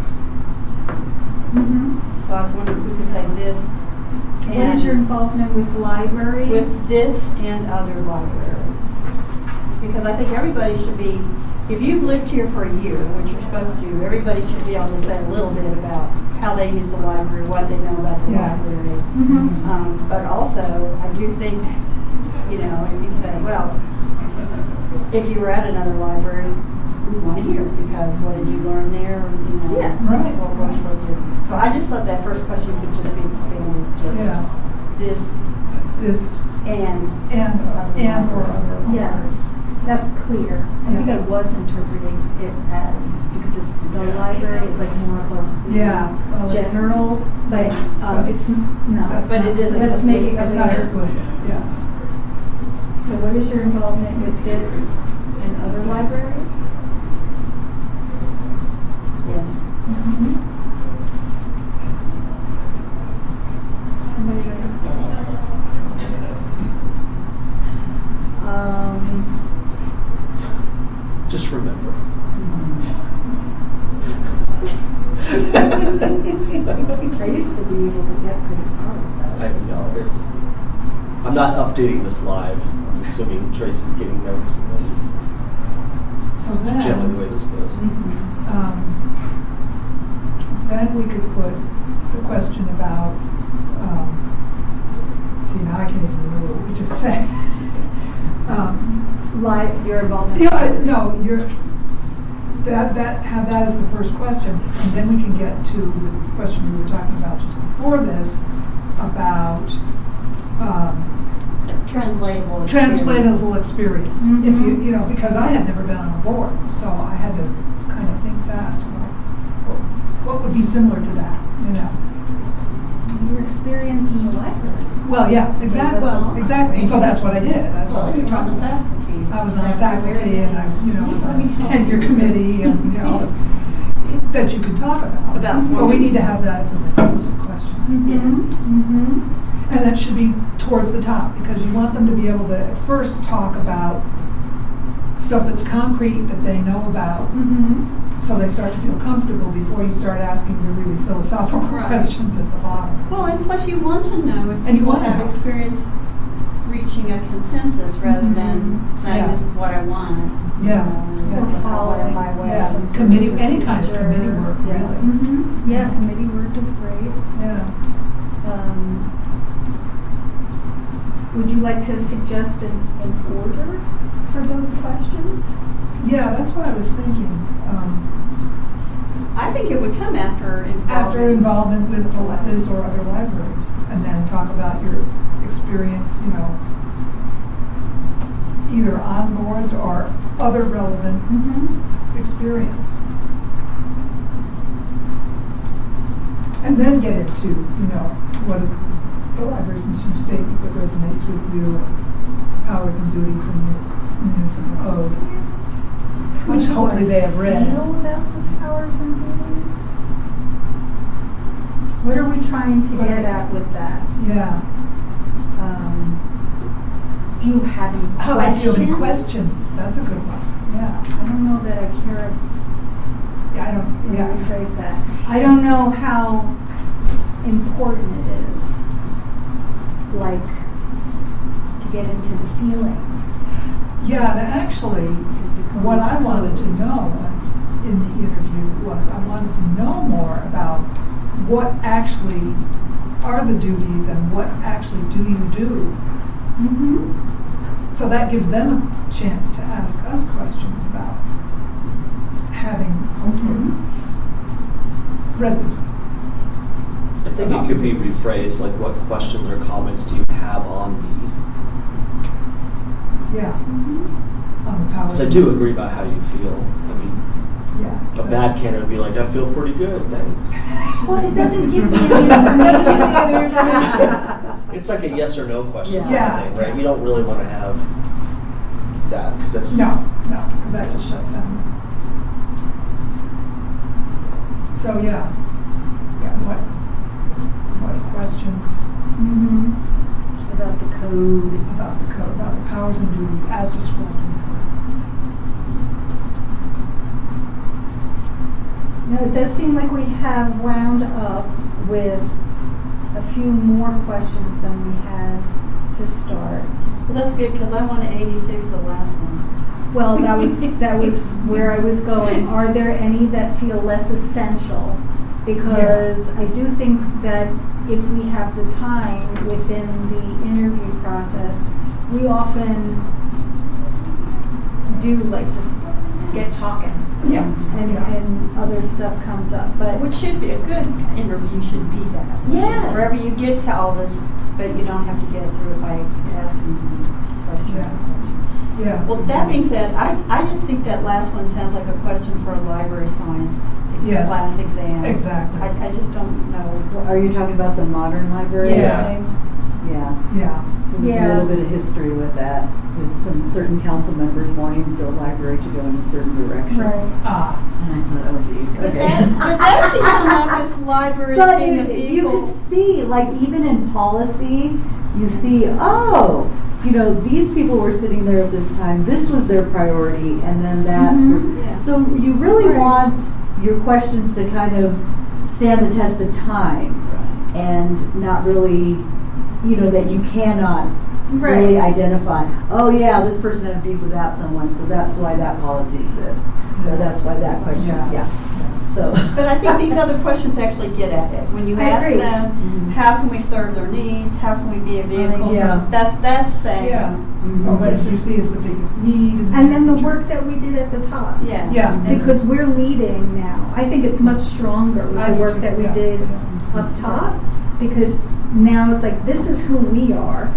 So I was wondering if we could say this What is your involvement with libraries? with this and other libraries. Because I think everybody should be, if you've lived here for a year, which you're supposed to do, everybody should be able to say a little bit about how they use the library, what they know about the Yeah. library. Mhm. But also, I do think, if you say, well, if you were at another library, we want to hear, because what did you learn there? You know, Yes. Right. What did, so I just thought that first question could just be expanded, just Yeah, this this and. and or other Yes. libraries. That's clear. I think I was interpreting it as, because it's the library is like more of a Yeah. well, it's- general, but it's no. That's But not- it isn't Let's make it That's not clear. explicit, yeah. So what is your involvement with this and other libraries? Yes. Somebody ready? Just remember. I used to be able to get pretty far with I that. know it's. I'm not updating this live. I'm assuming Tracy's getting notes, and then So it's generally the then, way this goes. then we could put the question about, see, now I can't even remember what we just said. Your involvement. Yeah, no, have that as the first question, and then we can get to the question we were talking about just before this, about, Translatable. translatable experience. If Mhm. you know, because I had never been on a board, so I had to kind of think fast about what would be similar to that, you know. Your experience in the library. Well, yeah, exactly, Bring us well, on. exactly, and so that's what I did, that's what Well, we you were were on talking the about. faculty. I was on the faculty and I, you know, was on a tenure committee and, you know, all this that you could talk about. About But we forming- need to have that as an explicit question. Mm-hmm. And that should be towards the top, because you want them to be able to at first talk about stuff that's concrete that they know about, Mm-hmm. so they start to feel comfortable before you start asking the really philosophical Right. questions at the bottom. Well, and plus you want to know if And you people want to have know. experience reaching a consensus rather than saying, Yeah. this is what I want. Yeah. Or following my way. Yeah, some sort committee, of any kind of procedure. committee work, Yeah. really. Mm-hmm. Yeah, committee work is great. Yeah. Would you like to suggest an order for those questions? Yeah, that's what I was thinking. I think it would come after After involvement with this or other libraries, and then talk about your experience, you know, either on boards or other relevant Mm-hmm. experience. And then get into, you know, what is the library's mission statement that resonates with you, and powers and duties in the municipal code, which hopefully they have read. Feel about the powers and duties? What are we trying to get at with that? Yeah. Do you have any How questions? do you have any questions? That's a good one. Yeah. I don't know that I care. Yeah, I don't, Let me yeah. rephrase that. I don't know how important it is, like, to get into the feelings. Yeah, and actually, what I wanted to know in the interview was, I wanted to know more about what actually are the duties and what actually do you do. Mm-hmm. So that gives them a chance to ask us questions about having hopefully read them. I think it could be rephrased like, what questions or comments do you have on Yeah. On the powers. the? So I do agree about how you feel. I mean, Yeah. a bad candidate would be like, I feel pretty good, thanks. Well, it doesn't give me any information. It's like a yes or no question Yeah. kind of thing, right? You don't really want to have that, because that's. No, because that just shuts down. So, yeah, what questions Mm-hmm. About the code. about the code, about the powers and duties as described in the code? No, it does seem like we have wound up with a few more questions than we had to start. Well, that's good, because I want to 86 the last one. Well, that was where I was going. Are there any that feel less essential? Because I do think that if we have the time within the interview process, we often do like just get talking. Yeah. And other stuff comes up, but. Which should be, a good interview should be that. Yes. Wherever you get to all this, but you don't have to get it through it by asking the question. Yeah. Well, that being said, I just think that last one sounds like a question for a library science Yes. class exam. Exactly. I just don't know. Are you talking about the modern library Yeah. thing? Yeah. Yeah. There's a little bit of history with that, with some certain council members wanting the library to go in a certain direction. Right. Ah. And I thought, oh geez, But okay. that can come up as libraries But being a you vehicle. can see, like even in policy, you see, oh, these people were sitting there at this time, this was their priority, and then that. Yeah. So you really Right. want your questions to kind of stand the test of time and not really, that you cannot really identify, oh yeah, this person had a beef with that someone, so that's why that policy exists. Or that's why that question, Yeah. So. But I think these other questions actually get at it. When you I ask agree. them, how can we serve their needs? How can we be a vehicle? Yeah. That's saying. Yeah. Mhm. Or what This did you is- see as the biggest need? And then the work that we did at the top. Yeah. Yeah. Because we're leading now. I think it's much stronger with I the do work too, that we yeah. did up top, because now it's like, this is who we are,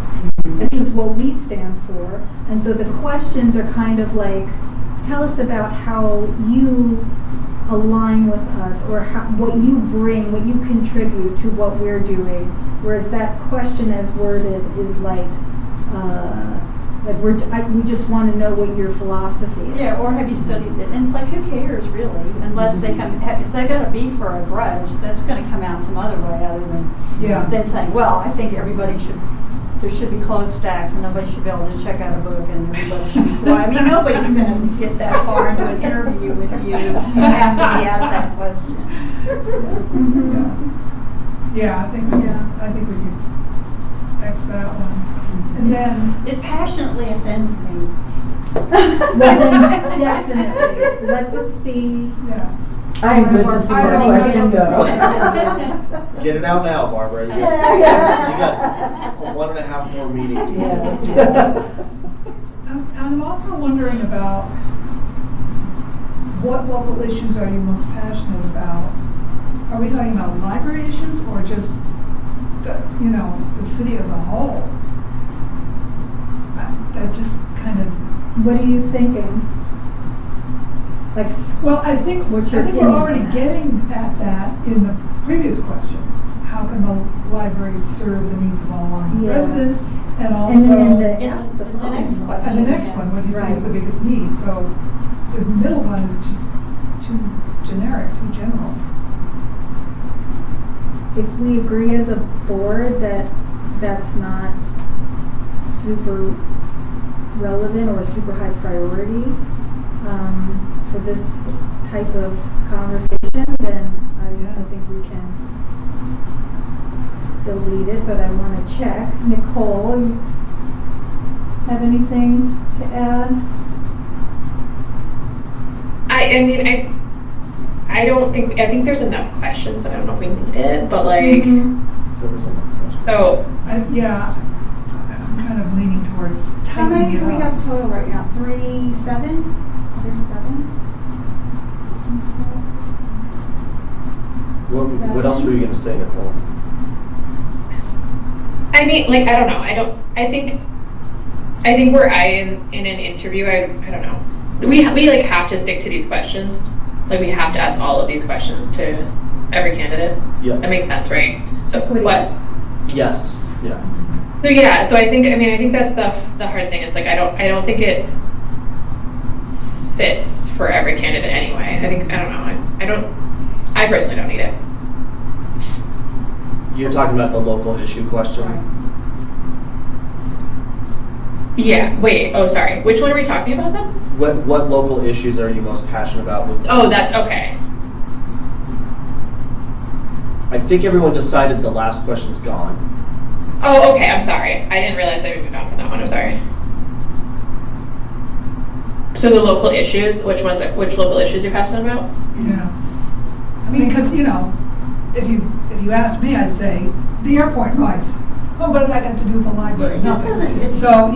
this is what we stand for, and so the questions are kind of like, tell us about how you align with us, or what you bring, what you contribute to what we're doing, whereas that question as worded is like we just want to know what your philosophy is. Yeah, or have you studied it? And it's like, who cares really? Unless they come, if they got a beef or a grudge, that's going to come out some other way other than saying, well, I think there should be closed stacks and nobody should be able to check out a book and everybody should be quiet. I mean, nobody's going to get that far into an interview with you. You have to be asked that question. Yeah, I think we could X that one. And then, It passionately offends me. Well, then definitely, let this be. yeah. I am good to see that I question know. go. Get it out now, Barbara. You got 1.5 more meetings to do. I'm also wondering about what local issues are you most passionate about? Are we talking about library issues or just the city as a whole? That just kind of. What are you thinking? Like, Well, I think What's your we're opinion on already that? getting at that in the previous question. How can the library serve the needs of all Longmont Yeah. residents, and also and then in the the next following question. and the next one, what do you see as the biggest need? So the middle one is just too generic, too general. if we agree as a board that that's not super relevant or a super high priority for this type of conversation, then I think we can delete it, but I want to check. Nicole, you have anything to add? I think there's enough questions. I don't know if we need it, but like, There was another question. so I'm kind of leaning towards How many tightening do we it up. have total right now? 7? There's 7? What else were you going to say, Nicole? I mean, like, I don't know. I think were I in an interview, I don't know. We like have to stick to these questions. Like, we have to ask all of these questions to every candidate. Yeah. That makes sense, right? So Equity. what? Yes. Yeah. So yeah. So I think that's the hard thing is like I don't think it fits for every candidate anyway. I personally don't need it. You're talking about the local issue question? Yeah. Wait. Oh, sorry. Which one are we talking about then? What local issues are you most passionate about? Oh, that's okay. I think everyone decided the last question's gone. Oh, okay. I'm sorry. I didn't realize that we moved on from that one. I'm sorry. So the local issues, which local issues you're passionate about? Yeah. I mean, because, if you ask me, I'd say the airport noise. Oh, what does that got to do with the library? It just Nothing. doesn't- So,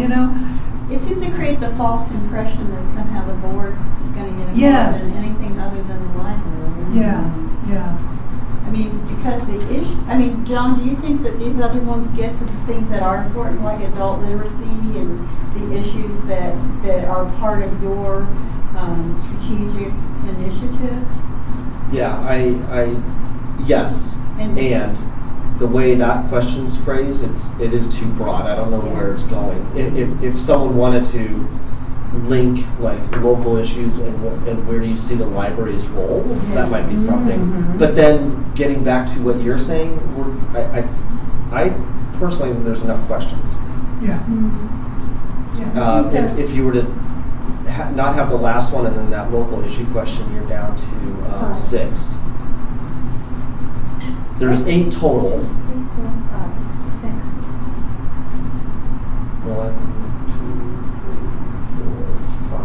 it seems to create the false impression that somehow the board is going to get involved Yes. in anything other than the library. Yeah, yeah. I mean, because John, do you think that these other ones get to things that are important, like adult literacy and the issues that are part of your strategic initiative? Yeah, yes, And- and the way that question's phrased, it is too broad. I don't know where it's going. If someone wanted to link like local issues and where do you see the library's role, that might be something. Mhm. But then getting back to what you're saying, I personally think there's enough questions. Yeah. Yeah. If you were to not have the last one and then that local issue question, you're down to 6. There's 8 total. 2, 3, 4, 5, 6. 1, 2, 3, 4,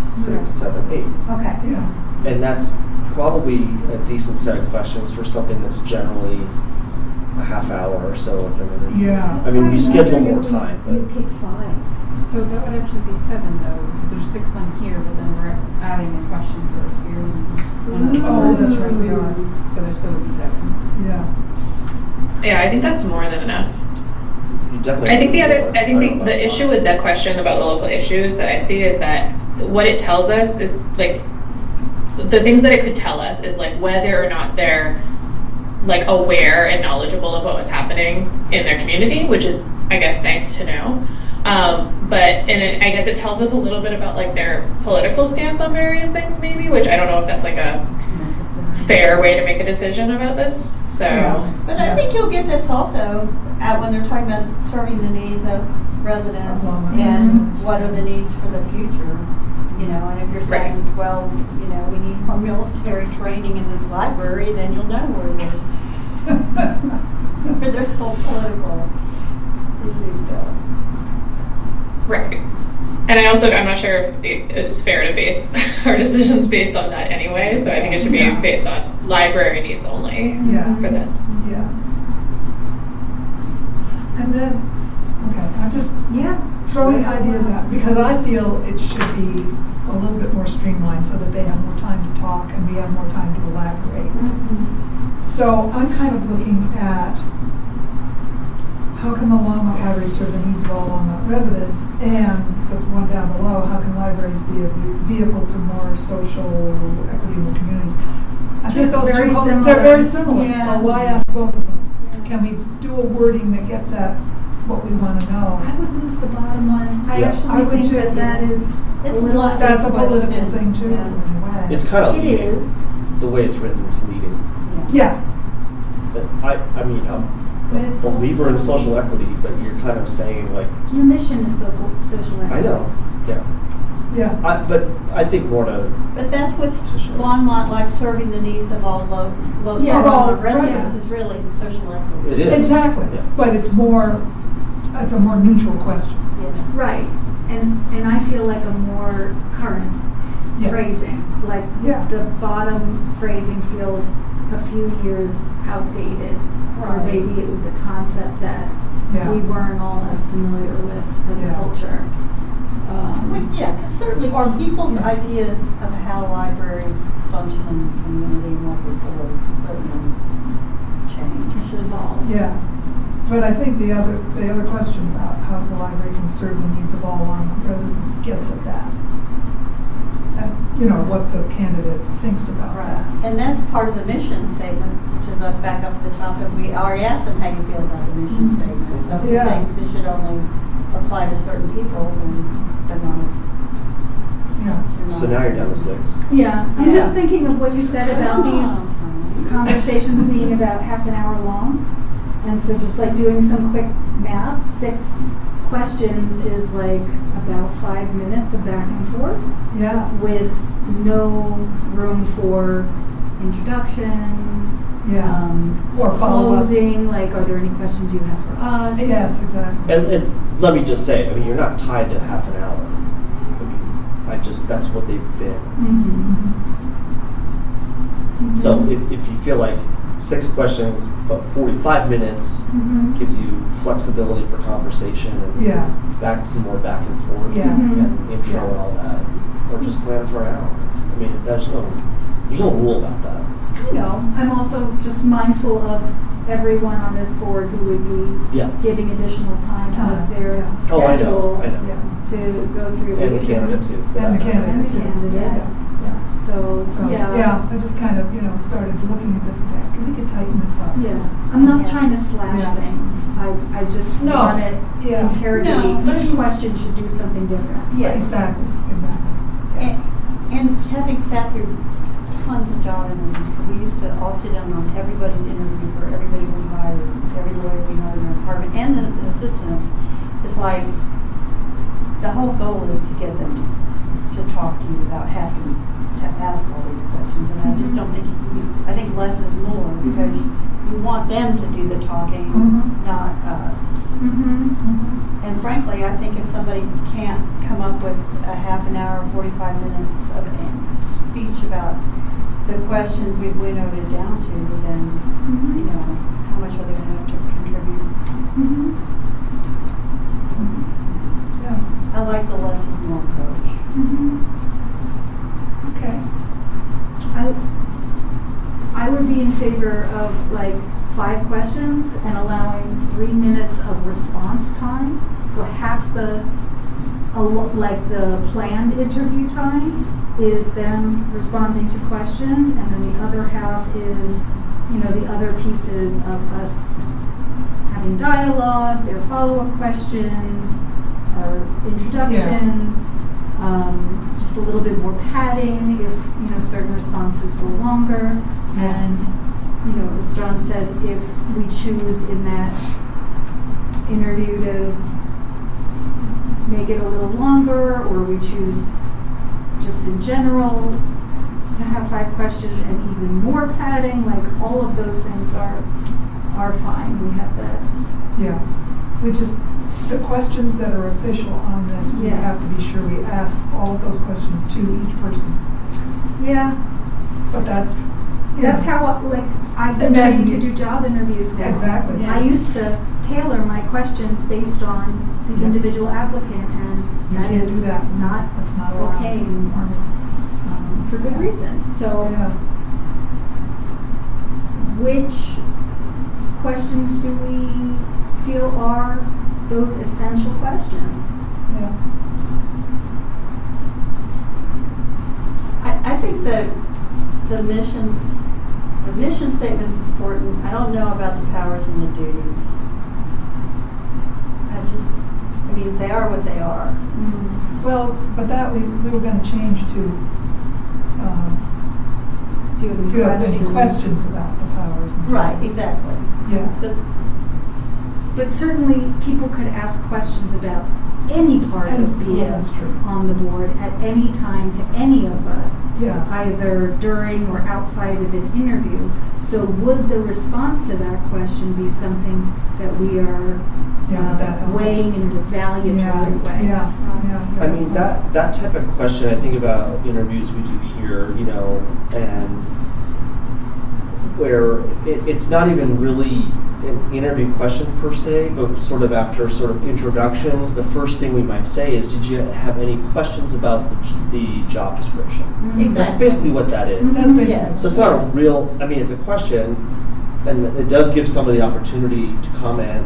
5, 6, 7, 8. Okay. Yeah. And that's probably a decent set of questions for something that's generally a half hour or so of an interview. Yeah. I mean, we That's why I'm schedule wondering more if time, we but pick 5. So that would actually be 7 though, because there's 6 on here, but then we're adding a question for experience. Oh, that's right, we are. So there still would be 7. Yeah. Yeah, I think that's more than enough. you definitely. I think don't know the about issue with that question about the local issues that I see is that what it tells us is like the things that it could tell us is like whether or not they're like aware and knowledgeable of what was happening in their community, which is I guess nice to know. I guess it tells us a little bit about like their political stance on various things, maybe, which I don't know if that's like a fair way to make a decision about this. So. Yeah. But I think you'll get this also when they're talking about serving the needs of residents Of Longmont and residents. what are the needs for the future. And if you're saying, well, we need more military training in the library, then you'll know where their whole political issues go. Right. And I'm not sure if it's fair to base our decisions based on that anyway, so I think it should be Yeah. based on library needs only Yeah. for this. Yeah. And then, okay, I'm just throwing ideas out because I feel it should be a little bit more streamlined so that they have more time to talk and we have more time to elaborate. So I'm kind of looking at how can the Longmont Library serve the needs of all Longmont residents, and the one down below, how can libraries be a vehicle to more social equity in the communities? I think those Very two, similar. they're very similar, Yeah. so why ask both of them? Can we do a wording that gets at what we want to know? I would lose the bottom one. I Yeah. actually I would think too. that is It's a little. like- That's a political question. thing too, Yeah. in a way. It's kind of It leading. is, The way it's written, it's leading. Yeah, But I'm but it's a believer in also- social equity, but you're kind of saying like, Your mission is social equity. I know, yeah. yeah, But I think more to, But that's with Longmont, like serving the needs of all local Yeah, all residents residents. is really social equity. it is. exactly, Yeah. but it's a more neutral question. Yeah. Right, and I feel like a more current Yeah. phrasing, like Yeah. the bottom phrasing feels a few years outdated, or Right. maybe it was a concept that Yeah. we weren't all as familiar with as a Yeah. culture. Because certainly Or- people's yeah. ideas of how libraries function in the community and what they do certainly change. It's evolved. Yeah, but I think the other question about how the library can serve the needs of all Longmont residents gets at that. And, what the candidate thinks about that. And that's part of the mission statement, which is back up at the top, and we already asked them how you feel about the mission statement. So if you Yeah. think this should only apply to certain people, then they're not. Yeah, So now you're down to 6. Yeah, I'm Yeah. just thinking of what you said about these Oh. conversations being about half an hour long. And so just like doing some quick math, 6 questions is like about 5 minutes of back and forth yeah, with no room for introductions, yeah. Or follow-up. closing, like are there any questions you have for us? Yes, exactly. And let me just say, you're not tied to half an hour. That's what they've been. Mhm. Mhm. So if you feel like 6 questions, but 45 minutes Mhm. gives you flexibility for conversation and Yeah, some more back and forth Yeah. and intro Yeah. and all that. Or just plan it for an hour. I mean, there's no rule about that. I know, I'm also just mindful of everyone on this board who would be Yeah. giving additional time out of their Yeah. Oh, I know, schedule I know. yeah. to go through. And the these. candidate too. for And that the matter. candidate. And the too. candidate. Yeah. So, So, yeah. yeah, I just kind of, started looking at this and think, can we could tighten this up? Yeah, I'm not Yeah. trying to slash Yeah. things. I just No. want to Yeah. interrogate, No, but each question should do something different. Yes. Exactly. And having sat through tons of job interviews, 'cause we used to all sit down on everybody's interview for everybody we hired, every lawyer we hired in our department, and the assistants. It's like, the whole goal is to get them to talk to you without having to ask all these questions. And I just don't think, I think less is more, because you want them to do the talking, Mhm. not us. Mm-hmm. And frankly, I think if somebody can't come up with a half an hour, 45 minutes of a speech about the questions we've winnowed it down to, then, you know, how much are they going to have to contribute? Mm-hmm. Yeah. I like the less is more approach. Mm-hmm. Okay. I would be in favor of like 5 questions and allowing 3 minutes of response time. So half the planned interview time is them responding to questions, and then the other half is, the other pieces of us having dialogue, their follow-up questions, our introductions, just a little bit more padding if, certain responses go longer. And, as John said, if we choose in that interview to make it a little longer, or we choose just in general to have 5 questions and even more padding, like all of those things are fine. We have that. Yeah. We just, the questions that are official on this, we Yeah. have to be sure we ask all of those questions to each person. Yeah. But that's How, I've been And then trained to you- do job interviews now. Exactly. I used to tailor my questions based on the Yeah. individual applicant, and You that can't do is that. not That's not allowed. okay anymore, for good reason. So, Yeah. which questions do we feel are those essential questions? Yeah. I think that the mission statement is important. I don't know about the powers and the duties. They are what they are. Well, but that we were going to change to, Do you have do you have any questions? questions about the powers and Right, duties? exactly. Yeah. But certainly, people could ask questions about any part of being Yeah, that's true. on the board at any time to any of us, Yeah. either during or outside of an interview. So would the response to that question be something that we are Yeah, that helps. weighing in an evaluatory way? Yeah. I mean, that type of question, I think about interviews we do here, and where it's not even really an interview question per se, but sort of after sort of introductions, the first thing we might say is, did you have any questions about the job description? Mhm. That's basically what that is. That's basically. Yes. So it's not a real, it's a question, and it does give somebody the opportunity to comment,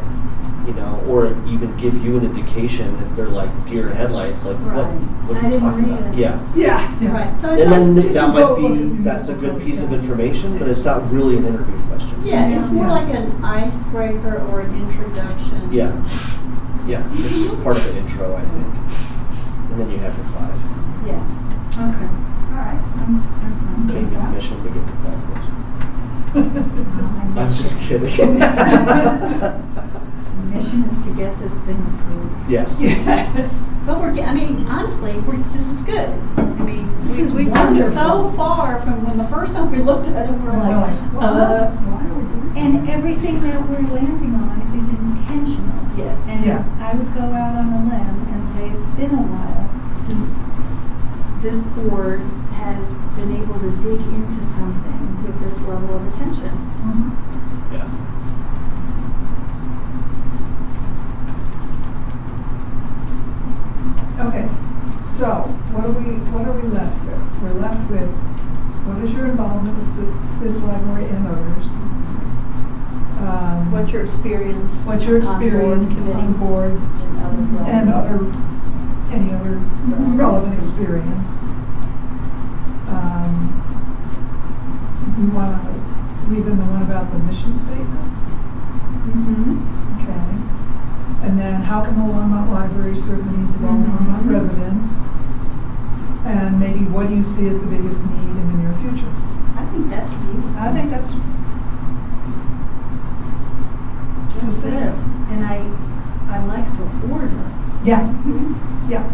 or even give you an indication if they're like deer in headlights, like what Right. are I you didn't talking read about? it. Yeah. Yeah. Right. So it's And then Did that you might vote on be, it? that's a good piece of Yeah. information, but it's not really an interview question. yeah, it's more Yeah. like an icebreaker or an introduction. Yeah. Yeah, it's just part of the intro, I think. And then you have your 5. Yeah. Okay, all right, I'm fine with Jamie's that. mission to get to 5 questions. It's not my I'm just mission. kidding. The mission is to get this thing approved. Yes. Yes. But honestly, this is good. This is we've come so wonderful. far from when the first time we looked at it, we're like, Why are we doing And everything that we're landing on is intentional. yes. And Yeah. I would go out on a limb and say it's been a while since this board has been able to dig into something with this level of attention. Yeah. Okay, so what are we left with? We're left with, what is your involvement with this library and others? What's your experience? What's your experience on committees, boards and other any other relevant experience? We want to leave in the one about the mission statement. Okay. And then how can the Longmont Library serve the needs of all Longmont residents? And maybe what do you see as the biggest need in the near future? I think that's beautiful. I think that's succinct. And I like the order. Yeah, yeah,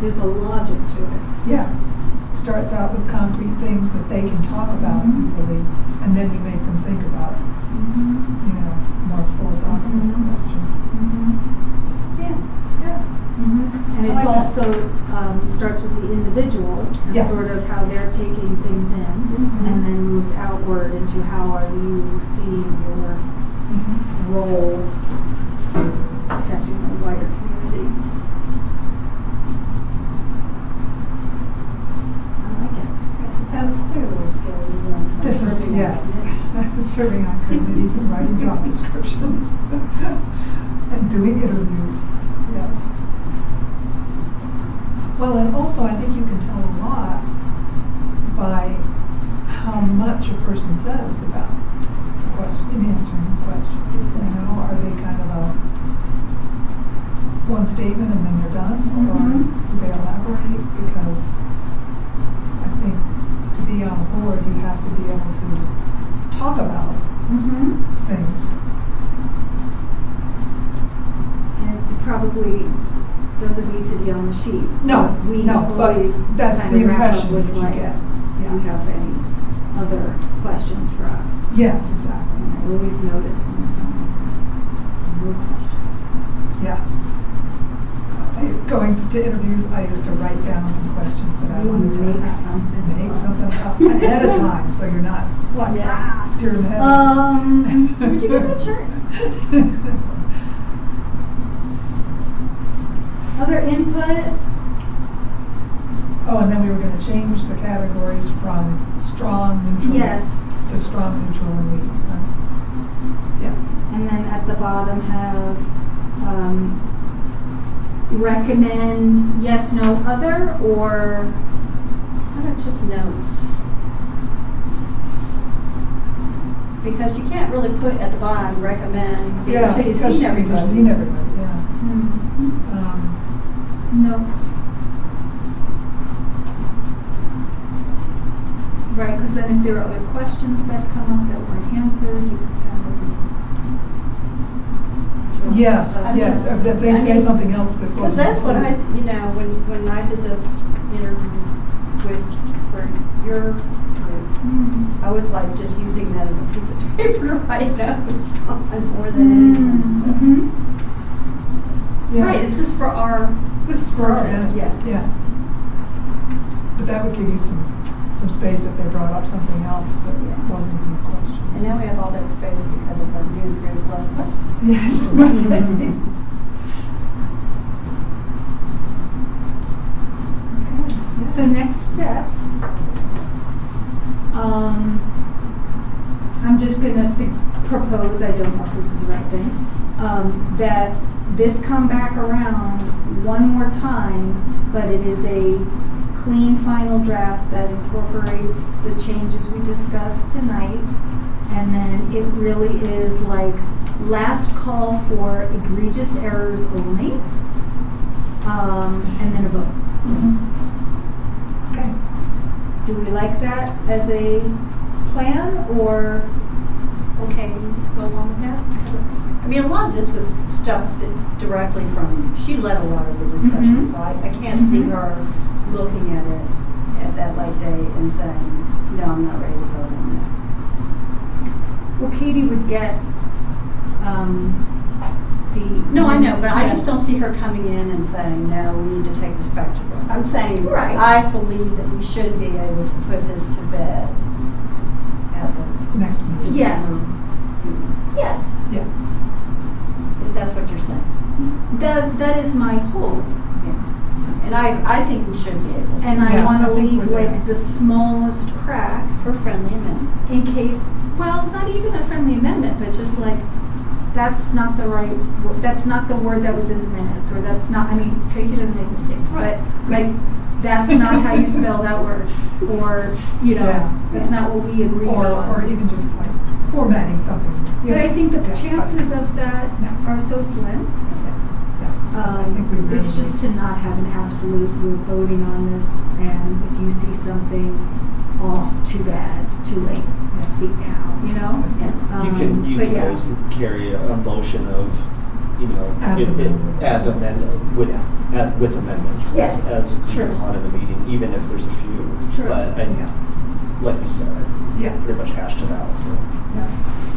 There's a logic to it. yeah. Starts out with concrete things that they can talk about easily, and then you make them think about, more philosophical questions. Yeah. Yeah. And I it's like also, starts with the individual and Yeah. sort of how they're taking things in, and then moves outward into how are you seeing your role affecting the wider community. I like it. So clearly a skill you want to try This is, serving yes, on. serving on committees and writing job descriptions and doing interviews, yes. Well, and also I think you can tell a lot by how much a person says about the question, in answering the question. Are they kind of a one statement and then they're done? Or do they elaborate? Because I think to be on a board, you have to be able to talk about things. And it probably doesn't need to be on the sheet. No, We no, but always that's kind the of wrap up impression with that you like, get. do you Yeah. have any other questions for us? Yes, exactly. And I always notice when someone has no questions. Yeah. Going to interviews, I used to write down some questions that I You wanted to make ask. something Make up. something up ahead of time, so you're not like Yeah. during the headlines. Where'd you get that shirt? Other input? Oh, and then we were going to change the categories from strong, neutral, Yes. to strong, neutral, and weak. Yeah. And then at the bottom have recommend yes, no, other, or How about just notes? Because you can't really put at the bottom recommend Yeah, until you've because seen everybody. you've seen everybody, yeah. notes. Right, because then if there are other questions that come up that weren't answered, you can kind of. Yes, I mean, yes, or that they say something else that Because wasn't. that's what I, included. when I did those interviews for your group, I was like just using that as a piece of paper to write notes on more than anything. Yeah. Right, this is for our. This is for our Purpose, benefit, yeah. But that would give you some space if they brought up something else that wasn't in your questions. And now we have all that space because of our new group plus questions. Yes, right. So next steps, I'm just gonna propose, I don't know if this is the right thing, that this come back around one more time, but it is a clean final draft that incorporates the changes we discussed tonight. And then it really is like last call for egregious errors only, and then a vote. Okay. Do we like that as a plan, or? Okay, go along with that? I mean, a lot of this was stuff that directly from, she led a lot of the discussion, so I can't see her looking at it at that late date and saying, no, I'm not ready to vote on that. Well, Katie would get No, I know, but I Yeah. just don't see her coming in and saying, no, we need to take this back to the, I'm saying, Right. I believe that we should be able to put this to bed at the Next meeting. Yes. December meeting, Yes, Yeah. if that's what you're saying. that is my hope. And I think we should be able to. And I Yeah, want to I think leave we're there. like the smallest crack For friendly amendment. in case, well, not even a friendly amendment, but just like, that's not the right, that's not the word that was in the minutes, or that's not, I mean, Tracy doesn't make mistakes, but like, that's not how you spell that word, or, you know, Yeah. that's not what we agreed Or on. even just like formatting something. you But I know. think the Yeah. chances of that Yeah. are so slim. Yeah. I think we really It's just to not have an absolute, we're voting on this, and if you see something off, too bad, it's too late, speak now, you know? Yeah. You But can yeah. always carry a motion of, you know, As amended. as amended, with amendments. Yes, As agreed true. upon in the meeting, even if there's a few. True. But, Yeah. like you said, Yeah. I pretty much hashed it out, so. Yeah.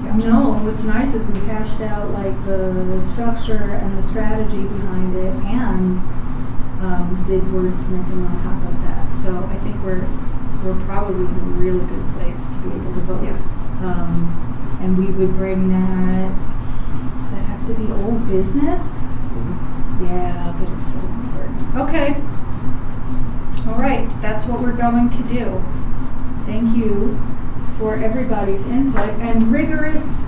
Yeah. No, what's nice is we hashed out like the structure and the strategy behind it, and did wordsmithing on top of that. So I think we're probably in a really good place to be able to vote. And we would bring that. Does that have to be old business? Yeah, but it's so important. Okay. All right, that's what we're going to do. Thank you for everybody's input and rigorous,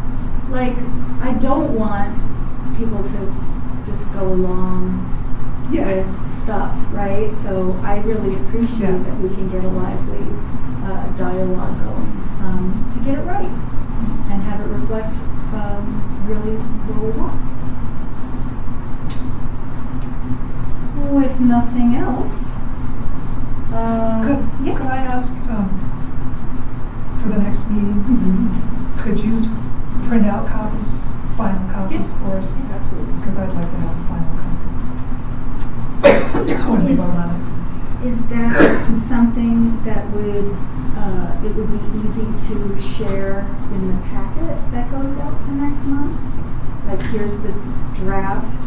like, I don't want people to just go along Yeah. with stuff, right? So I really appreciate Yeah. that we can get a lively dialogue going to get it right and have it reflect really what we want. With nothing else, yeah. Could I ask, for the next meeting, could you print out copies, final copies for us? Yeah, absolutely. Because I'd like to have a final copy. When we vote on it. Is that something that would, it would be easy to share in the packet that goes out for next month? Like, here's the draft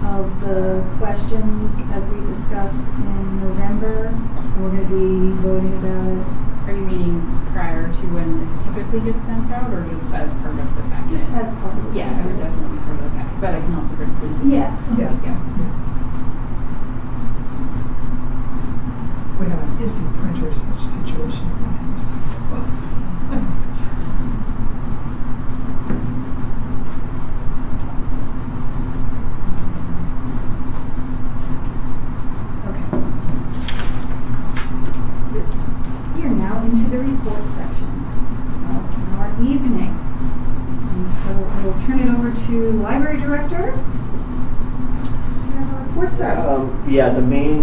of the questions as we discussed in November, and we're gonna be voting about it. Are you meaning prior to when it typically gets sent out, or just as part of the packet? Just as part of the Yeah, I would packet. definitely be part of the packet, but I can also bring printed. Yes. Yes. Yeah. We have an iffy printer situation. Okay. We are now into the report section of our evening. And so I will turn it over to Library Director. Do you have a report, sir? Yeah, the main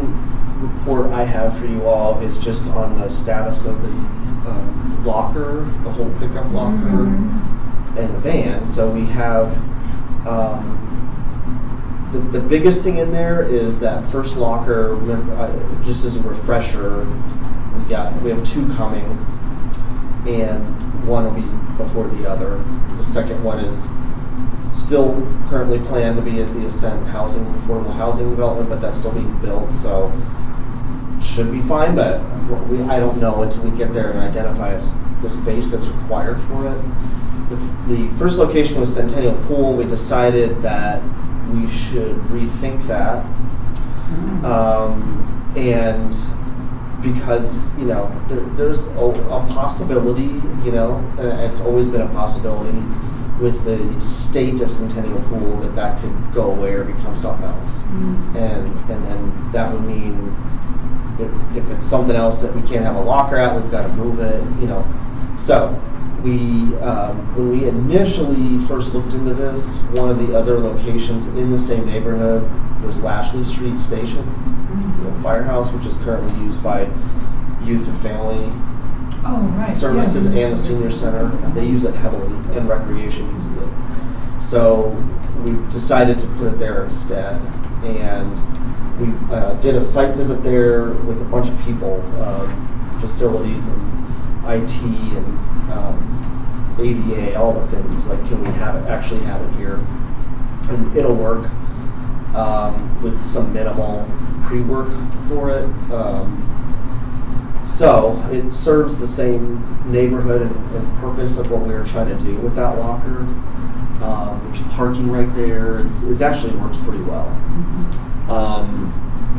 report I have for you all is just on the status of the locker, the whole pickup locker, and the van. So we have the biggest thing in there is that first locker. Just as a refresher, we have two coming, and one will be before the other. The second one is still currently planned to be at the Ascent affordable housing development, but that's still being built, so should be fine. But I don't know until we get there and identify the space that's required for it. The first location was Centennial Pool. We decided that we should rethink that, and because there's a possibility, it's always been a possibility with the state of Centennial Pool that could go away or become something else, and then that would mean if it's something else that we can't have a locker at, we've got to move it, So when we initially first looked into this, one of the other locations in the same neighborhood was Lashley Street Station, the firehouse, which is currently used by youth and family Oh, right. services yeah. and the senior center. They use it heavily, and recreation uses it. So we decided to put it there instead, and we did a site visit there with a bunch of people, facilities and IT and ADA, all the things, like can we actually have it here? and it'll work with some minimal pre-work for it. So it serves the same neighborhood and purpose of what we were trying to do with that locker. There's parking right there. It actually works pretty well.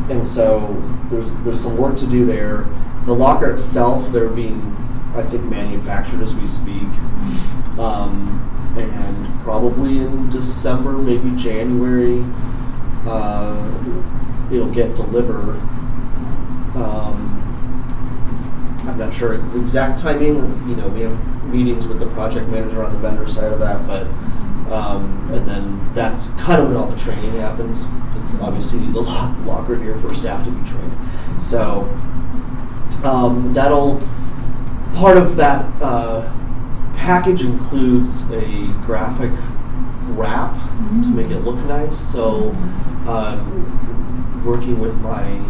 And so there's some work to do there. The locker itself, they're being, I think, manufactured as we speak. And probably in December, maybe January, it'll get delivered. I'm not sure the exact timing. You know, we have meetings with the project manager on the vendor side of that, but and then that's kind of when all the training happens, because obviously you need the locker here for staff to be trained. So that'll, part of that package includes a graphic wrap to make it look nice. So working with my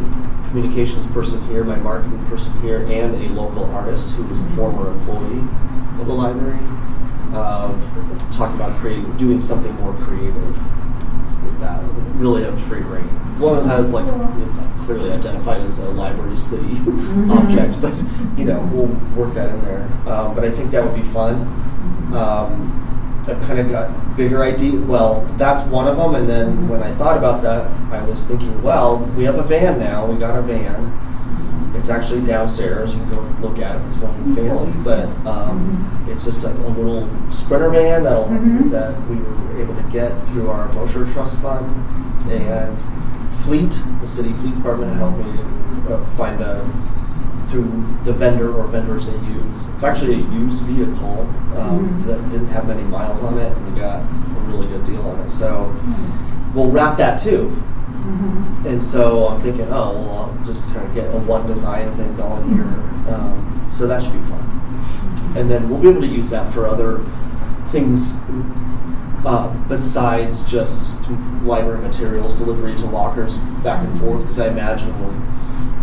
communications person here, my marketing person here, and a local artist who is a former employee of the library, talking about doing something more creative with that. Really have free reign. As long as it has, like, it's clearly identified as a library city object, but you know, we'll work that in there. But I think that would be fun. I've kind of got bigger idea. Well, that's one of them. And then when I thought about that, I was thinking, well, we have a van now. We got a van. It's actually downstairs. You can go look at it. It's nothing fancy, but it's just a little Sprinter van that we were able to get through our Mosher Trust Fund. And Fleet, the city fleet department, helped me find through the vendor or vendors they use. It's actually a used vehicle that didn't have many miles on it, and we got a really good deal on it. So we'll wrap that too. And so I'm thinking, oh, well, I'll just kind of get a one design thing going here. So that should be fun. And then we'll be able to use that for other things besides just library materials, delivery to lockers back and forth, because I imagine we'll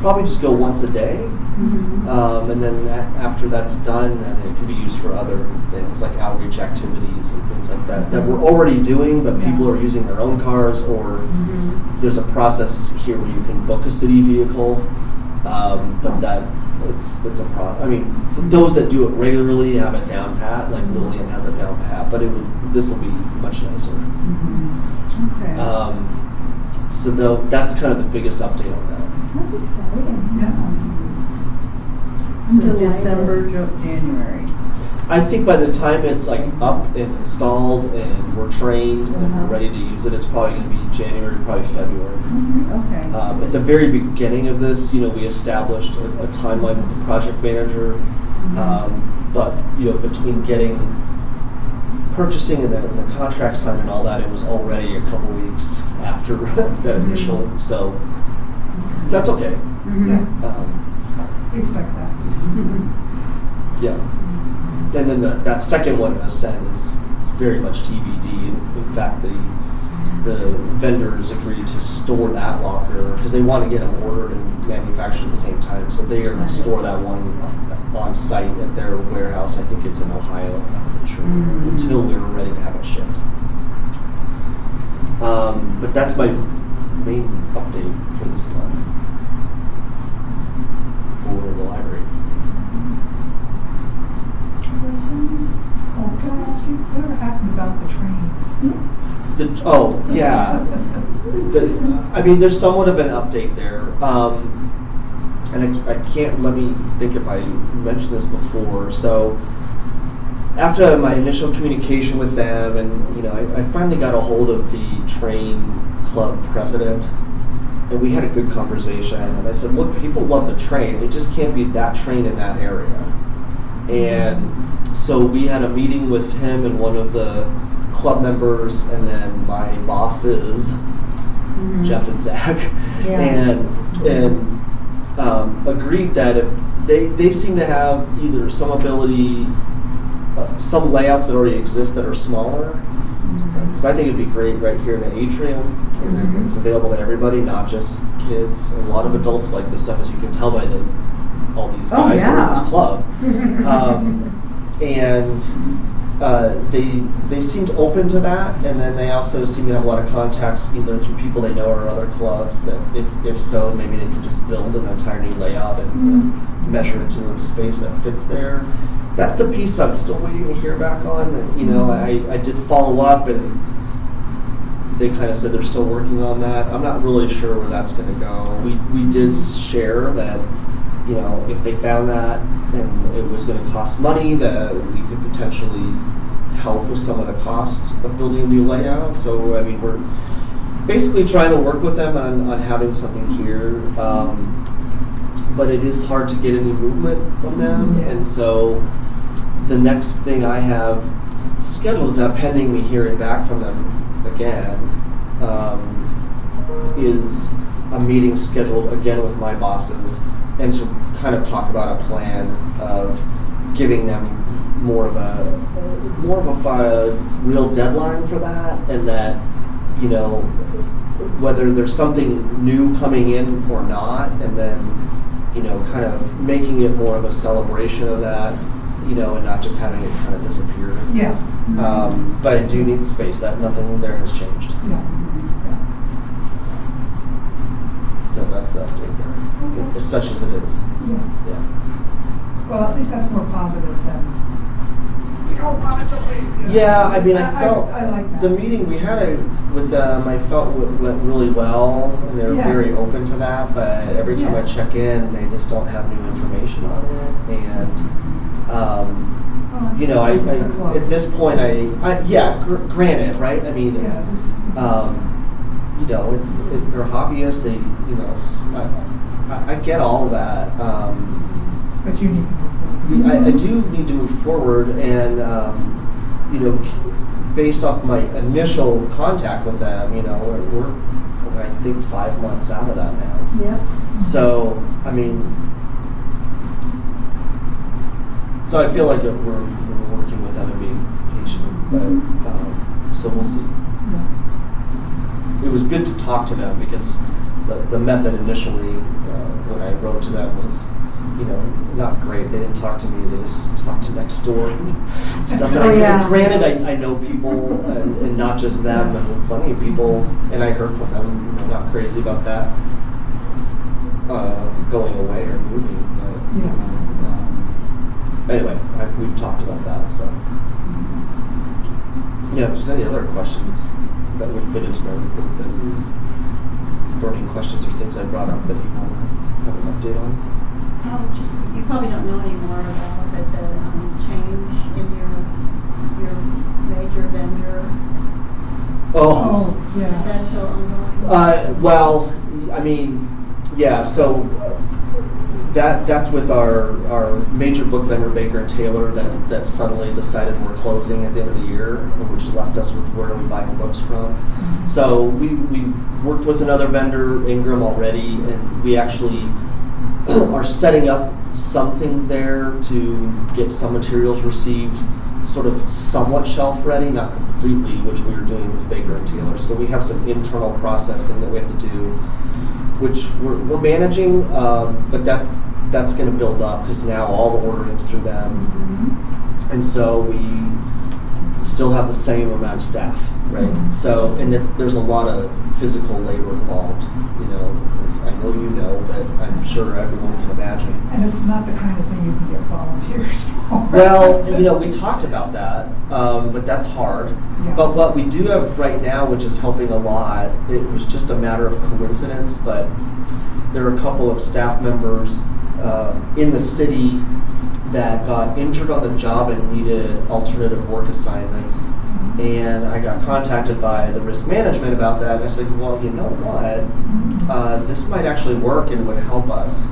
probably just go once a day. And then after that's done, then it can be used for other things like outreach activities and things like that that we're already doing, but people are using their own cars, or there's a process here where you can book a city vehicle, but that it's a I mean, those that do it regularly have it down pat, like Lillian has it down pat, but this will be much nicer. Okay. So that's kind of the biggest update on that. That's exciting. Yeah. So December, January. I think by the time it's like up and installed and we're trained and we're ready to use it, it's probably going to be January, probably February. Okay. At the very beginning of this, you know, we established a timeline with the project manager, but you know, between purchasing and the contract signed and all that, it was already a couple weeks after that initial. So that's okay. Yeah. We expect that. Yeah. And then that second one, Ascend, is very much TBD. In fact, the vendors agreed to store that locker because they want to get them ordered and manufactured at the same time. So they are going to store that one on site at their warehouse. I think it's in Ohio, I'm pretty sure, until we were ready to have it shipped. But that's my main update for this month for the library. Questions? Oh, can I ask you, whatever happened about the train? I mean, there's somewhat of an update there. And I can't, let me think if I mentioned this before. So after my initial communication with them, and you know, I finally got a hold of the train club president, and we had a good conversation. And I said, look, people love the train. It just can't be that train in that area. And so we had a meeting with him and one of the club members, and then my bosses, Jeff and Zach, and agreed that if they seem to have either some ability, some layouts that already exist that are smaller, because I think it'd be great right here in the atrium, and it's available to everybody, not just kids. A lot of adults like this stuff, as you can tell by all these guys that are in this club. And they seemed open to that, and then they also seem to have a lot of contacts either through people they know or other clubs that if so, maybe they could just build an entire new layout and measure it to a space that fits there. That's the piece I'm still waiting to hear back on. And, you know, I did follow up, and they kind of said they're still working on that. I'm not really sure where that's going to go. We did share that, you know, if they found that and it was going to cost money, that we could potentially help with some of the costs of building a new layout. So, I mean, we're basically trying to work with them on having something here. But it is hard to get any movement from them. Yeah. And so the next thing I have scheduled with that, pending me hearing back from them again, is a meeting scheduled again with my bosses, and to kind of talk about a plan of giving them more of a real deadline for that, and that, you know, whether there's something new coming in or not, and then, you know, kind of making it more of a celebration of that, you know, and not just having it kind of disappear. Yeah. But I do need the space. That nothing there has changed. Yeah. So that's the update there. Okay. As such as it is. Yeah. Yeah. Well, at least that's more positive than we don't want it to leave. Yeah, I mean, I felt I like that. the meeting we had with them, I felt went really well, and they were Yeah. very open to that. But every time I Yeah. check in, they just don't have new information on it, and Well, you know, it's a club. at this point, granted, right? I mean, Yeah, you know, they're hobbyists. They, you know, I get all of that. but you need to move forward. I do need to move forward, and you know, based off my initial contact with them, you know, we're I think 5 months out of that now. Yep. So I mean, so I feel like we're working with them and being patient, but so we'll see. Yeah. It was good to talk to them because the method initially when I wrote to them was, you know, not great. They didn't talk to me. They just talked to next door and stuff. And granted, I know people and not just them, and plenty of people, and I heard from them. I'm not crazy about that going away or moving. But anyway, we've talked about that. So yeah, if there's any other questions that would fit into my report, then burning questions or things I brought up that you want to have an update on. Just, you probably don't know anymore about it, but the change in your major vendor, Oh, is yeah. that still ongoing? Well, I mean, yeah. So that's with our major book vendor, Baker and Taylor, that suddenly decided we're closing at the end of the year, which left us with where are we buying books from. Mm-hmm. So we worked with another vendor, Ingram, already, and we actually are setting up some things there to get some materials received, sort of somewhat shelf ready, not completely, which we were doing with Baker and Taylor. So we have some internal processing that we have to do, which we're managing, but that's going to build up because now all the ordering's through them, and so we still have the same amount of staff, right? So, and there's a lot of physical labor involved, you know. I know you know, but I'm sure everyone can imagine. And it's not the kind of thing you can get volunteers for. Well, you know, we talked about that, but that's hard. Yeah. But what we do have right now, which is helping a lot, it was just a matter of coincidence, but there are a couple of staff members in the city that got injured on the job and needed alternative work assignments. And I got contacted by the risk management about that, and I said, well, you know what, this might actually work and would help us.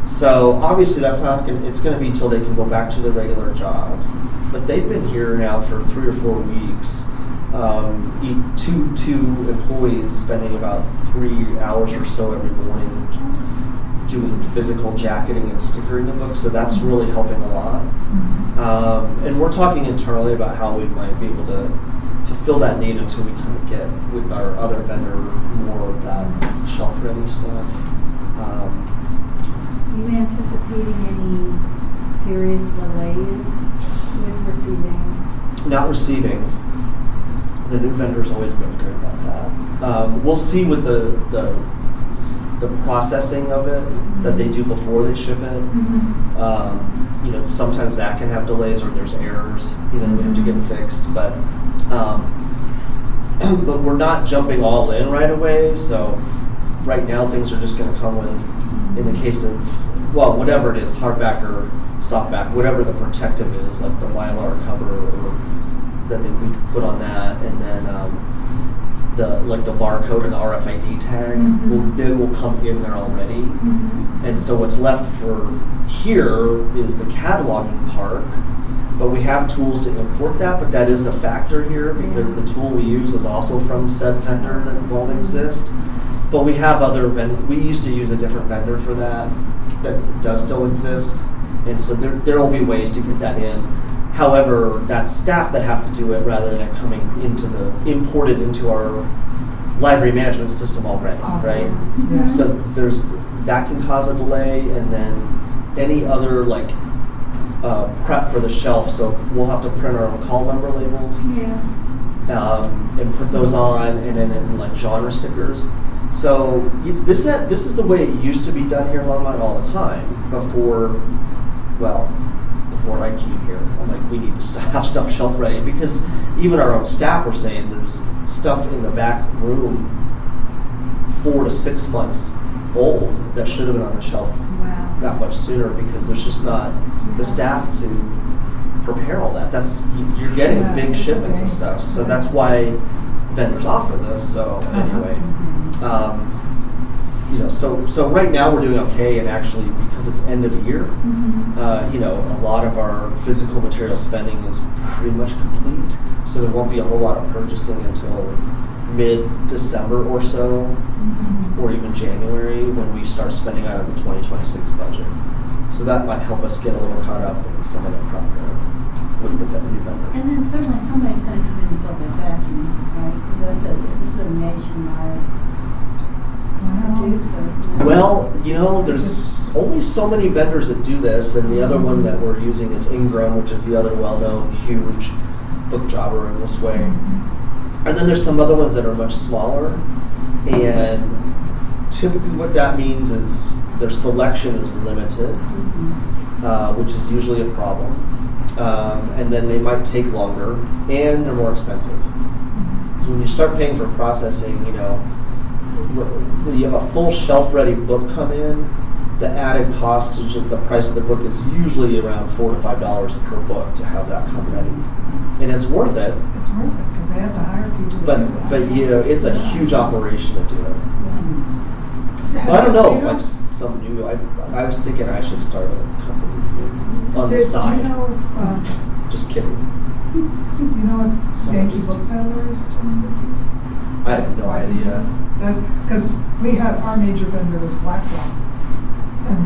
So obviously that's not going. It's going to be till they can go back to their regular jobs. But they've been here now for 3 or 4 weeks. Two employees spending about 3 hours or so every morning doing physical jacketing and stickering the books. So that's really helping a lot. And we're talking internally about how we might be able to fulfill that need until we kind of get with our other vendor more of that shelf-ready stuff. Are you anticipating any serious delays with receiving not receiving, the new vendor's always been good about that. We'll see with the processing of it that they do before they ship it. You know, sometimes that can have delays or there's errors, you know, we have to get fixed. But we're not jumping all in right away. So right now things are just going to come with, in the case of, well, whatever it is, hardback or softback, whatever the protective is, like the Mylar cover or that we put on that, and then the barcode and the RFID tag will come in there already. And so what's left for here is the cataloging part, but we have tools to import that, but that is a factor here because the tool we use is also from said vendor that won't exist. But we have other we used to use a different vendor for that does still exist, and so there will be ways to get that in. However, that's staff that have to do it rather than it coming imported into our library management system already, right? Yeah. So that can cause a delay, and then any other prep for the shelf. So we'll have to print our own call number labels and put those on, and then in genre stickers. So this is the way it used to be done here in Longmont all the time before I came here. I'm like, we need to have stuff shelf ready because even our own staff were saying there's stuff in the back room 4 to 6 months old that should have been on the shelf that much sooner because there's just not the staff to prepare all that. You're getting big shipments of stuff, so that's why vendors offer this. So anyway. So right now we're doing okay, and actually because it's end of year, a lot of our physical material spending is pretty much complete. So there won't be a whole lot of purchasing until mid-December or so, or even January when we start spending out of the 2026 budget. So that might help us get a little caught up in some of that progress with the new vendor. And then certainly somebody's going to come in and fill that vacuum, right? Because this is a nationwide producer. Well, there's only so many vendors that do this, and the other one that we're using is Ingram, which is the other well-known, huge book jobber in this way. And then there's some other ones that are much smaller, and typically what that means is their selection is limited, which is usually a problem. And then they might take longer, and they're more expensive. So when you start paying for processing, when you have a full shelf-ready book come in, the added cost to the price of the book is usually around $4 to $5 per book to have that come ready, and it's worth it. It's worth it because they have to hire people. But it's a huge operation to do it. So I don't know if I was thinking I should start a company on the side. Do you know if, just kidding. do you know if Yankee Book Peddler is still in business? I have no idea. Because our major vendor was Blackrock, and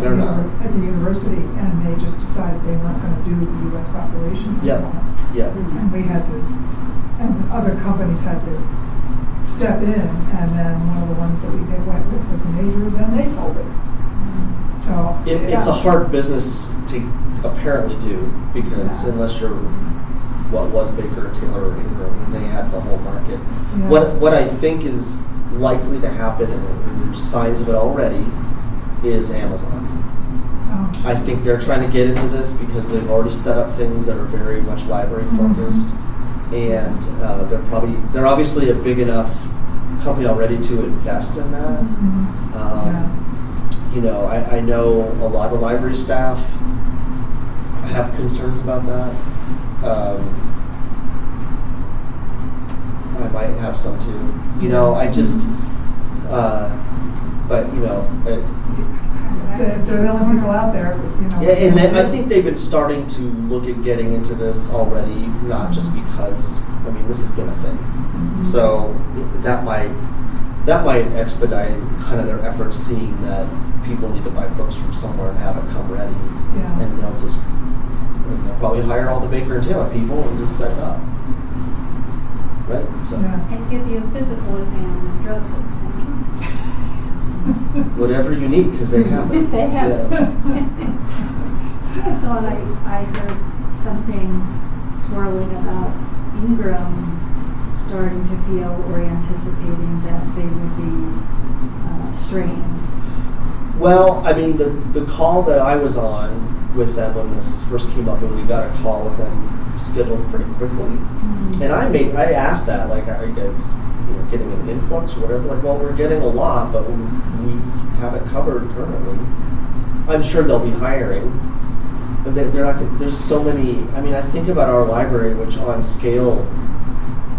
They're not. at the university, and they just decided they weren't going to do the U.S. operation. Yep. And we had to, and other companies had to step in, and then one of the ones that we went with was a major, then they folded. So it's a hard business to apparently do because unless you're what was Baker Taylor or Ingram, and they had the whole market. Yeah. What I think is likely to happen, and there's signs of it already, is Amazon. I think they're trying to get into this because they've already set up things that are very much library focused, and they're obviously a big enough company already to invest in that. I know a lot of library staff have concerns about that. I might have some too. They're the only people out there. Yeah, and then I think they've been starting to look at getting into this already, not just because this has been a thing. So that might expedite kind of their efforts, seeing that people need to buy books from somewhere and have it come ready, and they'll probably hire all the Baker and Taylor people and just set it up, right? So And give you a physical exam and drug exam. whatever you need, because they have it. They have it. I thought I heard something swirling about Ingram starting to feel or anticipating that they would be strained? Well, I mean, the call that I was on with them when this first came up, and we got a call with them scheduled pretty quickly. Mm-hmm. And I asked that, like, are you guys, getting an influx or whatever? Like, well, we're getting a lot, but we have it covered currently. I'm sure they'll be hiring. But they're not. There's so many. I mean, I think about our library, which on scale,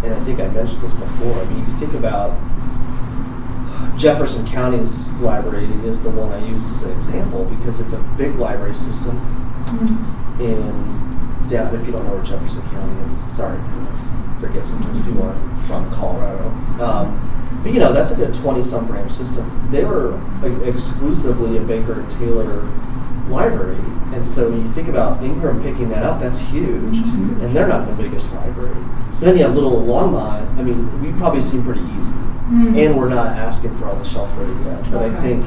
and I think I mentioned this before. I mean, you think about Jefferson County's library is the one I use as an example because it's a big library system down. If you don't know where Jefferson County is, sorry, I forget sometimes people are from Colorado. But that's a good 20-some branch system. They were exclusively a Baker and Taylor library, and so when you think about Ingram picking that up, that's huge, and they're not the biggest library. So then you have little Longmont. I mean, we probably seem pretty easy. And we're not asking for all the shelf ready yet. But I think,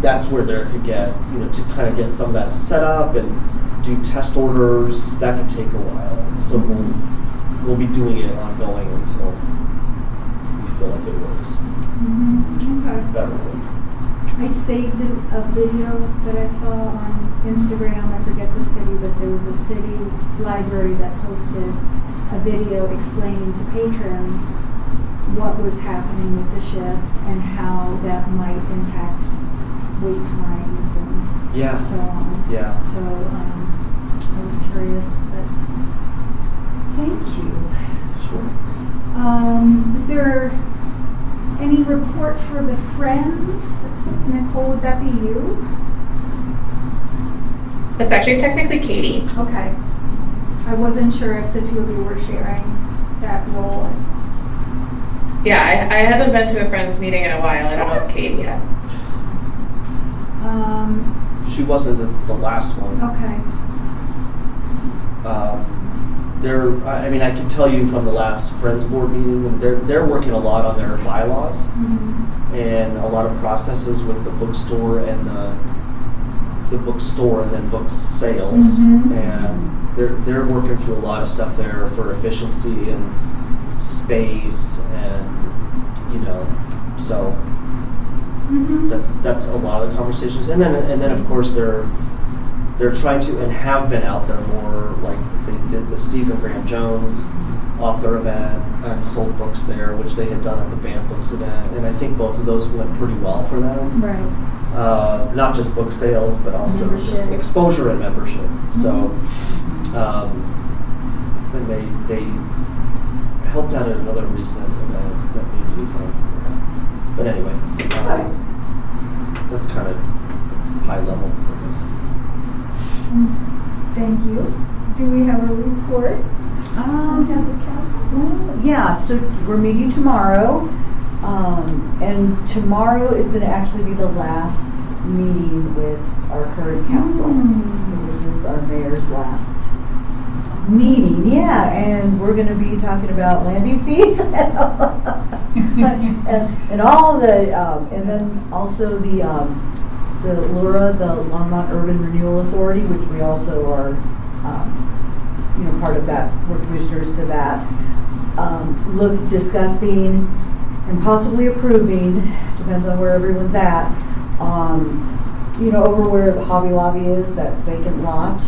that's where there could get, to kind of get some of that set up and do test orders. That could take a while. So we'll be doing it ongoing until we feel like it works. Okay. Better. I saved a video that I saw on Instagram. I forget the city, but there was a city library that posted a video explaining to patrons what was happening with the shift and how that might impact wait times and so on. Yeah. So I was curious, but thank you. Sure. Is there any report for the Friends? Nicole, would that be you? That's actually technically Katie. Okay. I wasn't sure if the two of you were sharing that role. Yeah, I haven't been to a Friends meeting in a while. I don't know if Katie had. She wasn't the last one. Okay. I can tell you from the last Friends Board meeting, they're working a lot on their bylaws and a lot of processes with the bookstore and the bookstore and then book sales, and they're working through a lot of stuff there for efficiency and space, and so that's a lot of the conversations, and then of course they're trying to and have been out there more, like they did the Stephen Graham Jones author event and sold books there, which they had done at the Banned Books event, and I think both of those went pretty well for them. Right. Not just book sales, but also Membership. just exposure and membership. So, and they helped out at another recent event that maybe is on. But anyway, that's kind of high level, I guess. Thank you. Do we have a report? Well, yeah, so we're meeting tomorrow, and tomorrow is going to actually be the last meeting with our current council. So this is our mayor's last meeting, and we're going to be talking about landing fees and all the, and then also the LURA, the Longmont Urban Renewal Authority, which we also are, part of that. We're commissioners to that. Discussing and possibly approving, depends on where everyone's at, over where the Hobby Lobby is, that vacant lot.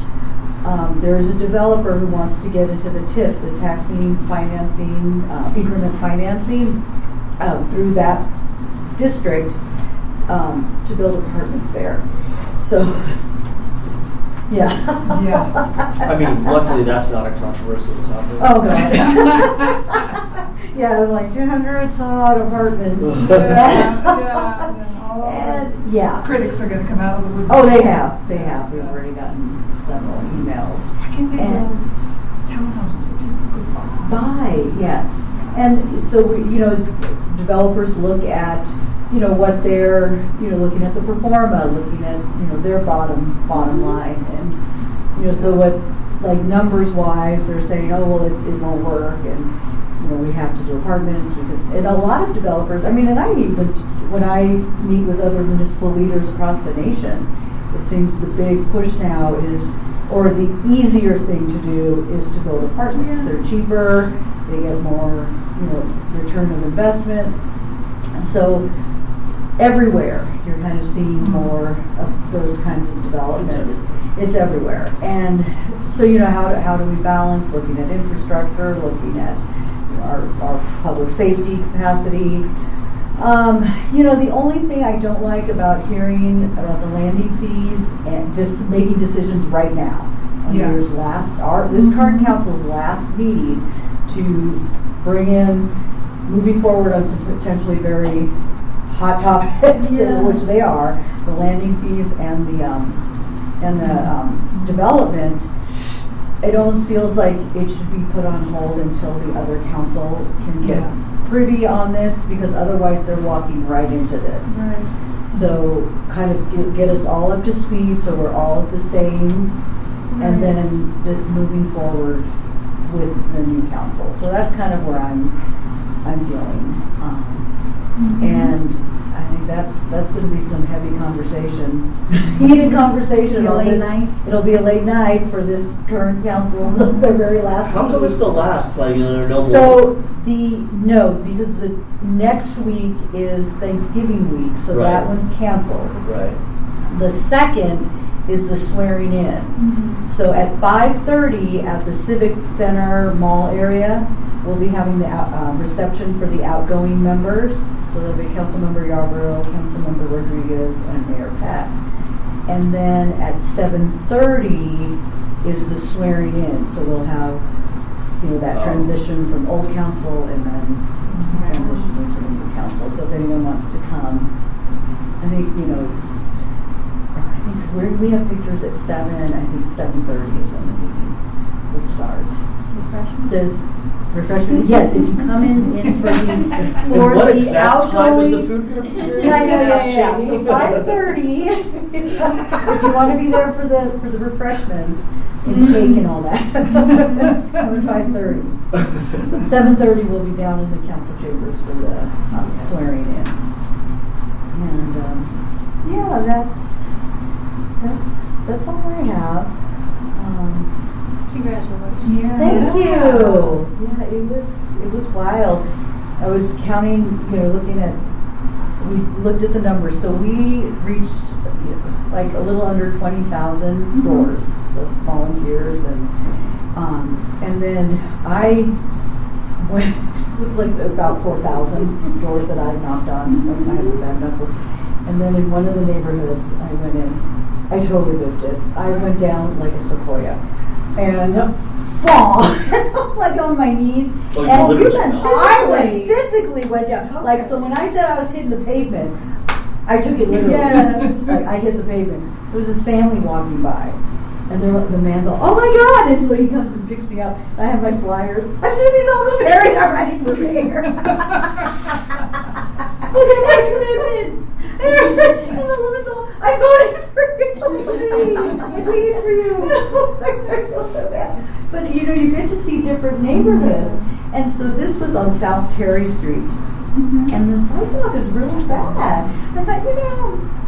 There's a developer who wants to get into the TIF, the taxing, financing, increment financing, through that district, to build apartments there. So, yeah. I mean, luckily that's not a controversial topic. Oh, God. Yeah, it was like 200 some odd apartments. And yeah. Critics are going to come out of the woodwork. Oh, they have. We've already gotten several emails. I can think of townhouses that people could buy. Yes. And so, developers look at, what they're, looking at the performa, looking at, their bottom line. And, so what, like numbers wise, they're saying, oh, well, it won't work. And, we have to do apartments because, and a lot of developers, and when I meet with other municipal leaders across the nation, it seems the big push now is or the easier thing to do is to build apartments. Yeah. They're cheaper, they get more, return of investment. And so everywhere, you're kind of seeing more of those kinds of developments. It's everywhere. And so, how do we balance looking at infrastructure, looking at our public safety capacity? The only thing I don't like about hearing about the landing fees and just making decisions right now. Yeah. This current council's last meeting to bring in, moving forward on some potentially very hot topics, which they are, the landing fees and the development. It almost feels like it should be put on hold until the other council can get privy on this, because otherwise they're walking right into this. Right. So kind of get us all up to speed so we're all the same, and then moving forward with the new council. So that's kind of where I'm feeling. And I think that's going to be some heavy conversation, heated conversation Be a about late this. night? It'll be a late night for this current council's their very last How come meeting. it's the last? Like, there are no more? So because the next week is Thanksgiving week, so that Right. one's canceled. Right. The second is the swearing in. So at 5:30 at the Civic Center Mall area, we'll be having the reception for the outgoing members. So there'll be Councilmember Yarborough, Councilmember Rodriguez, and Mayor Peck. And then at 7:30 is the swearing in. So we'll have, that transition from old council and then transition into the new council. So if anyone wants to come, I think, we have pictures at 7. I think 7:30 is when the meeting would start. Refreshments? Refreshment, yes, if you come in for And what the exact time is the outgoing. food going to be there? Yeah, I know, yeah. Jamie? So 5:30, if you want to be there for the refreshments and cake and all that, come at 5:30. 7:30 we'll be down in the council chambers for the swearing in. And that's all I have. Congratulations. Yeah. Thank you. Yeah, it was wild. I was counting, we looked at the numbers. So we reached like a little under 20,000 doors, so volunteers, and then I went. It was like about 4,000 doors that I knocked on. I have bad knuckles. And then in one of the neighborhoods, I went in. I totally biffed it. I went down like a sequoia. And fall, like on my knees. Oh, you and literally fell. physically went down. Okay. Like, so when I said I was hitting the pavement, I took it literally. Yes. Like, I hit the pavement. There was this family walking by, and the man's all, "Oh my God!" And so he comes and picks me up. I have my flyers. I'm Susie Goldenberry. I'm running for mayor. Look at my commitment. And the woman's all, "I voted for you." I paid for you. I feel so bad. But you get to see different neighborhoods. And so this was on South Terry Street. And the sidewalk is really bad. I thought,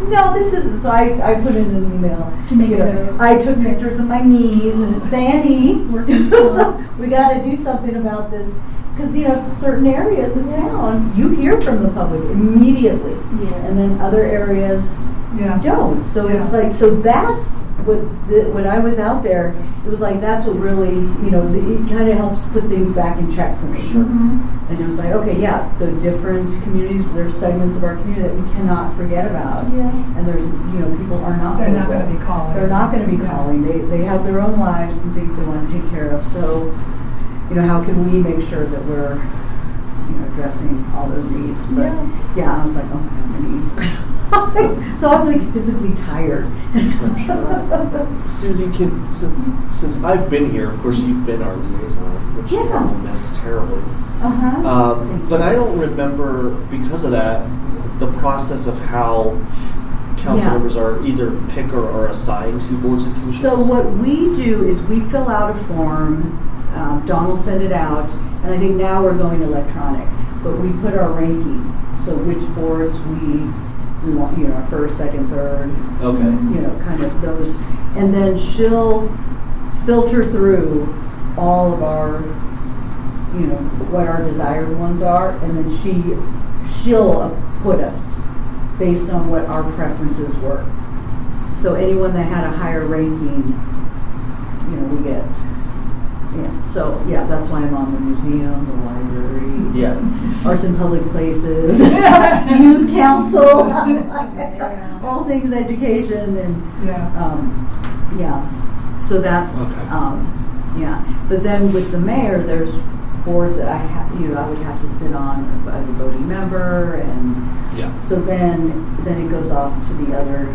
no, this isn't. So I put in an email To make it better. I took pictures of my knees and it's sandy. Working So still. we got to do something about this. Because, certain areas of town, you hear from the public immediately. Yeah. And then other areas don't. So it's like, so that's when I was out there, it was like, that's what really, it kind of helps put things back in check for me. And it was like, okay, so different communities, there's segments of our community that we cannot forget about. Yeah. And there's, people are not. They're not going to be calling. They're not going to be calling. They have their own lives and things they want to take care of. So, how can we make sure that we're, addressing all those needs? But I was like, oh my needs. So I'm like physically tired. I'm sure. Susie, since I've been here, of course you've been our liaison, which I will miss terribly. But I don't remember, because of that, the process of how council members are either picked or are assigned to boards and commissions. So what we do is we fill out a form. Dawn will send it out, and I think now we're going electronic. But we put our ranking, so which boards we want, our first, second, third. Okay. Kind of those, and then she'll filter through all of our, you know, what our desired ones are, and then she'll put us based on what our preferences were. So anyone that had a higher ranking, you know, we get. Yeah. So yeah, that's why I'm on the museum, the library, Yeah. arts and public places, youth council, all things education, and Yeah. yeah. So that's Okay. yeah. But then with the mayor, there's boards that I would have to sit on as a voting member, and Yeah. so then it goes off to the other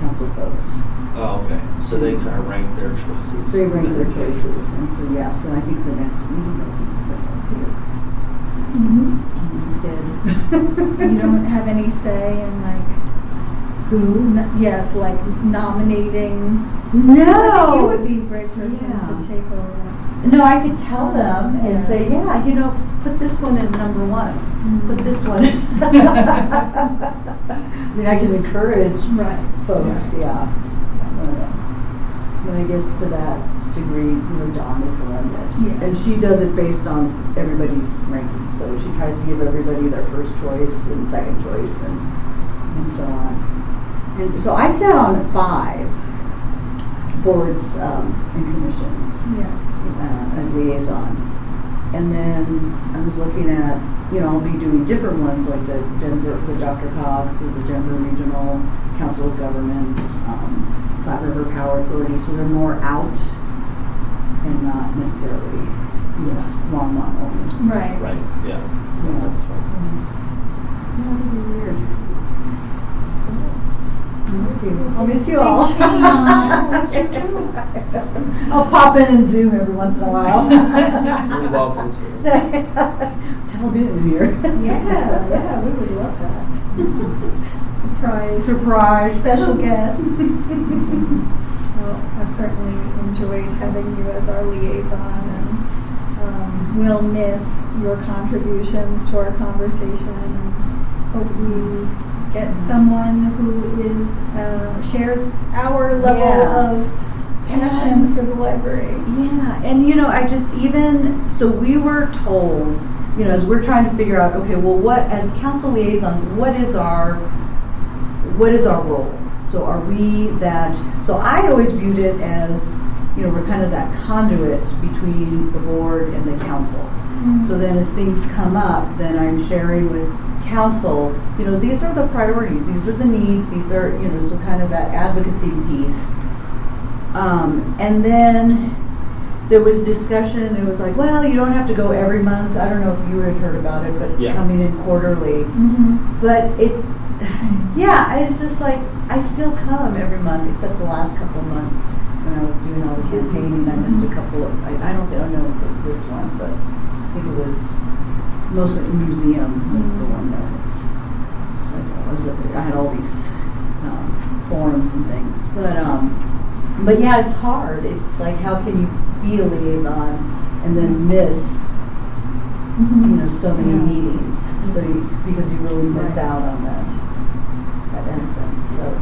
council folks. Oh, okay. So they kind of rank their choices. They rank their choices, and so yeah. So I think the next meeting will be instead. You don't have any say in like Who? yes, like nominating. No. I think you would be a great person Yeah. to take over. No, I could tell them and Yeah. say, yeah, you know, put this one as number one. Put this one as. I mean, I can encourage Right. folks, yeah. When it gets to that degree, you know, Dawn is the one that, Yeah. and she does it based on everybody's ranking. So she tries to give everybody their first choice and second choice and so on. And so I sat on 5 boards and commissions. Yeah. As liaison. And then I was looking at, you know, I'll be doing different ones like the Denver, for Dr. Cobb, through the Denver Regional Council of Governments, Platte River Power Authority, so they're more out and not necessarily, yes, Longmont only. Right. Right. Yeah. Yeah. That's fine. Yeah, it'll be weird. I'll miss you all. I'll pop in and Zoom every once in a while. You're welcome to. Tell Doom here. Yeah, we would love that. Surprise. Special guest. Well, I've certainly enjoyed having you as our liaison, and we'll miss your contributions to our conversation, and hope we get someone who is shares our level of passion for the library. Yeah, and you know, so we were told, you know, as we're trying to figure out, okay, well, what, as council liaison, what is our role? So are we that, so I always viewed it as, you know, we're kind of that conduit between the board and the council. Mm-hmm. So then as things come up, then I'm sharing with council, you know, these are the priorities, these are the needs, these are, you know, so kind of that advocacy piece. And then there was discussion, it was like, well, you don't have to go every month. I don't know if you had heard about it, but Yeah. coming in quarterly. Mm-hmm. But yeah, it's just like, I still come every month, except the last couple of months when I was doing all the campaigning. I missed a couple of, I don't know if it was this one, but I think it was mostly museum was the one that was, so I had all these forums and things. But yeah, it's hard. It's like, how can you be a liaison and then miss, you know, so many meetings? So because you really miss out on that essence of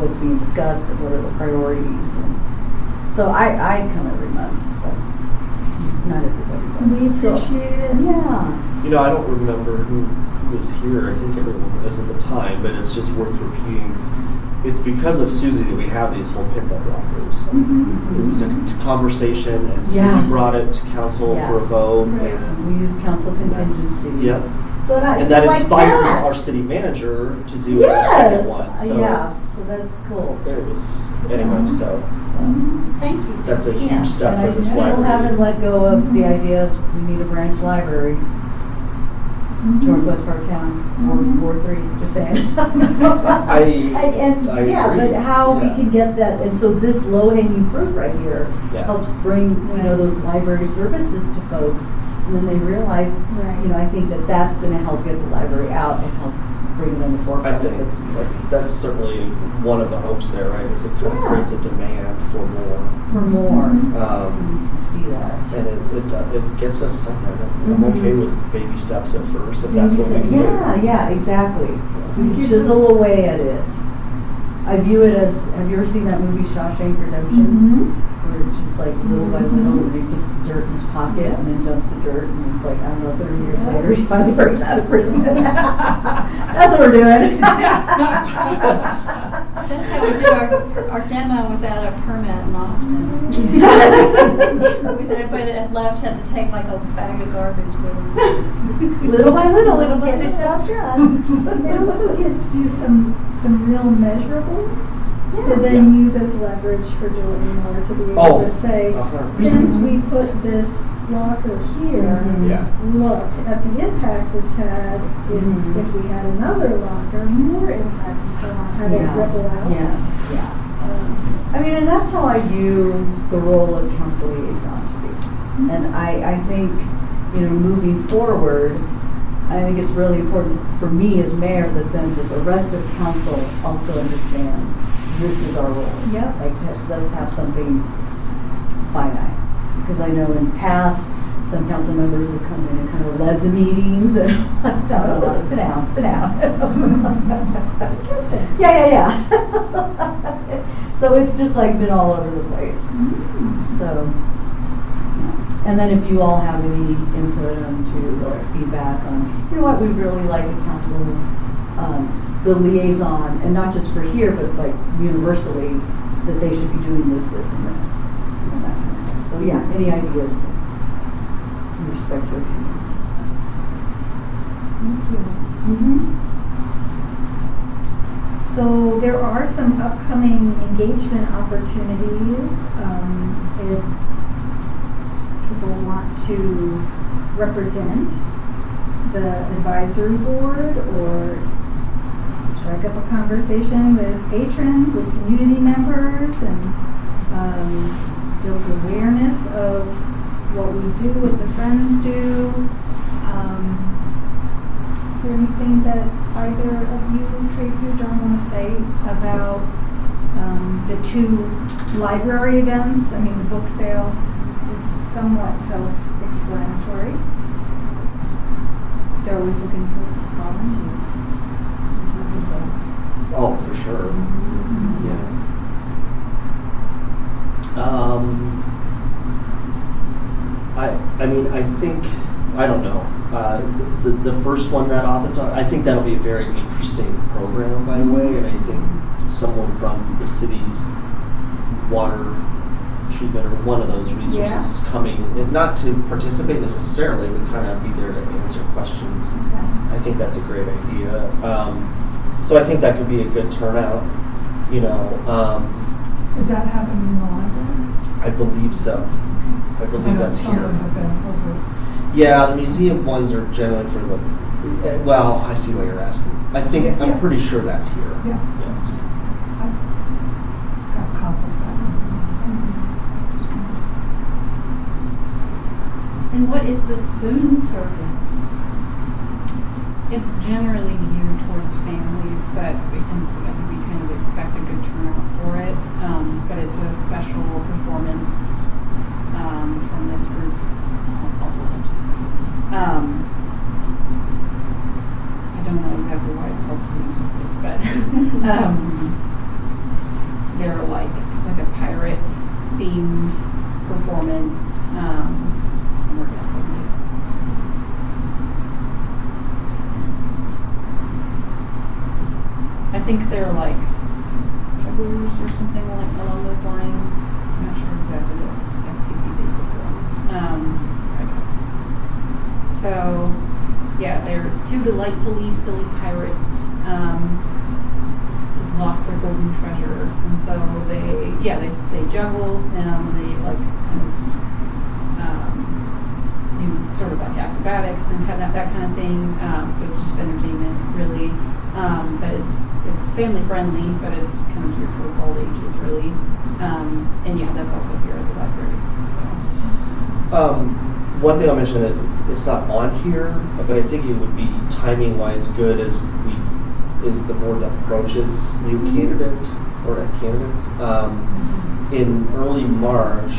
what's being discussed and what are the priorities. And so I come every month, but not everybody does. We appreciate it. Yeah. You know, I don't remember who was here. I think everyone was at the time, but it's just worth repeating. It's because of Susie that we have these whole pickup lockers. It was a conversation, and Susie brought it to council for a vote. Right. And We used council contingency. yep. So that, And that like inspired that. our city manager to do a Yes. second one. So yeah. So that's cool. it was, anyway, so Thank you. that's a huge Yeah. step And for I this still library. haven't let go of the idea of we need a branch library. Northwest part of town, Ward 3, just saying. I Yeah, agree. but how we Yeah. can get that, and so this low-hanging fruit right here Yeah. helps bring, you know, those library services to folks, and then they realize, Right. you know, I think that that's going to help get the library out and help bring it on the forefront. I think that's certainly one of the hopes there, right? Is it kind of Yeah. creates a demand for more. For more, Um, you can see that. And it gets us somewhere. I'm okay with baby steps at first, if that's what we can do. Yeah, exactly. We can Gives chisel us- away at it. I view it as, have you ever seen that movie Shawshank Redemption? Where where it's just like little by little, and he puts the dirt in his pocket and then dumps the dirt, and it's like, I don't know, 30 years later, he finally breaks out of prison. That's what we're doing. That's how we did our demo without a permit in Austin. Everybody that left had to take like a bag of garbage with them. Little by little, it'll get the job done. It also gives you some real measurables to Yeah. then use as leverage for doing more, to be able Oh, to say, 100%. since we put this locker here, Yeah. look at the impact it's had Mhm. if we had another locker, more impact and so on, how they ripple out. Yes, yeah. I mean, and that's how I view the role of council liaison to be. And I think, moving forward, I think it's really important for me as mayor that then that the rest of council also understands this is our role. Yep. Like, let's have something finite. Because I know in past, some council members have come in and kind of led the meetings and like, no, sit down. Yeah. So it's just like been all over the place. So, and then if you all have any input onto or feedback on, what we'd really like the council, the liaison, and not just for here, but like universally, that they should be doing this, and this, and that kind of thing. So yeah, any ideas? We respect your opinions. Thank you. Mm-hmm. So there are some upcoming engagement opportunities. If people want to represent the advisory board or strike up a conversation with patrons, with community members, and build awareness of what we do, what the Friends do. Is there anything that either of you, Tracy or John, want to say about the two library events? I mean, the book sale is somewhat self-explanatory. They're always looking for volunteers. That's what they say. Oh, for sure. Yeah. I mean, I think, I don't know. The first one that author talked, I think that'll be a very interesting program, by the way, and I think someone from the city's water treatment or one of those resources is coming, and not to participate necessarily, but kind of be there to answer questions. I think that's a great idea. So I think that could be a good turnout. Is that happening in the library? I believe so. I believe that's Some of here. them have been over. Yeah, the museum ones are generally for the. Well, I see what you're asking. I think Yeah. I'm pretty sure that's here. Yeah. just- I got conflict that one. And what is the spoon circus? It's generally geared towards families, but I think we kind of expect a good turnout for it. But it's a special performance from this group. I don't know exactly why it's called Spoon Circus, but they're it's like a pirate themed performance. And we're gonna put it. I think they're jugglers or something along those lines. I'm not sure exactly what activity they perform. So, yeah, they're two delightfully silly pirates. They've lost their golden treasure, and so they juggle and they do sort of acrobatics and kind of that kind of thing. So it's just entertainment, really. But it's family friendly, but it's kind of geared towards all ages, really. And yeah, that's also here at the library. So. One thing I'll mention that it's not on here, but I think it would be timing wise good as the board approaches new candidates. In early March,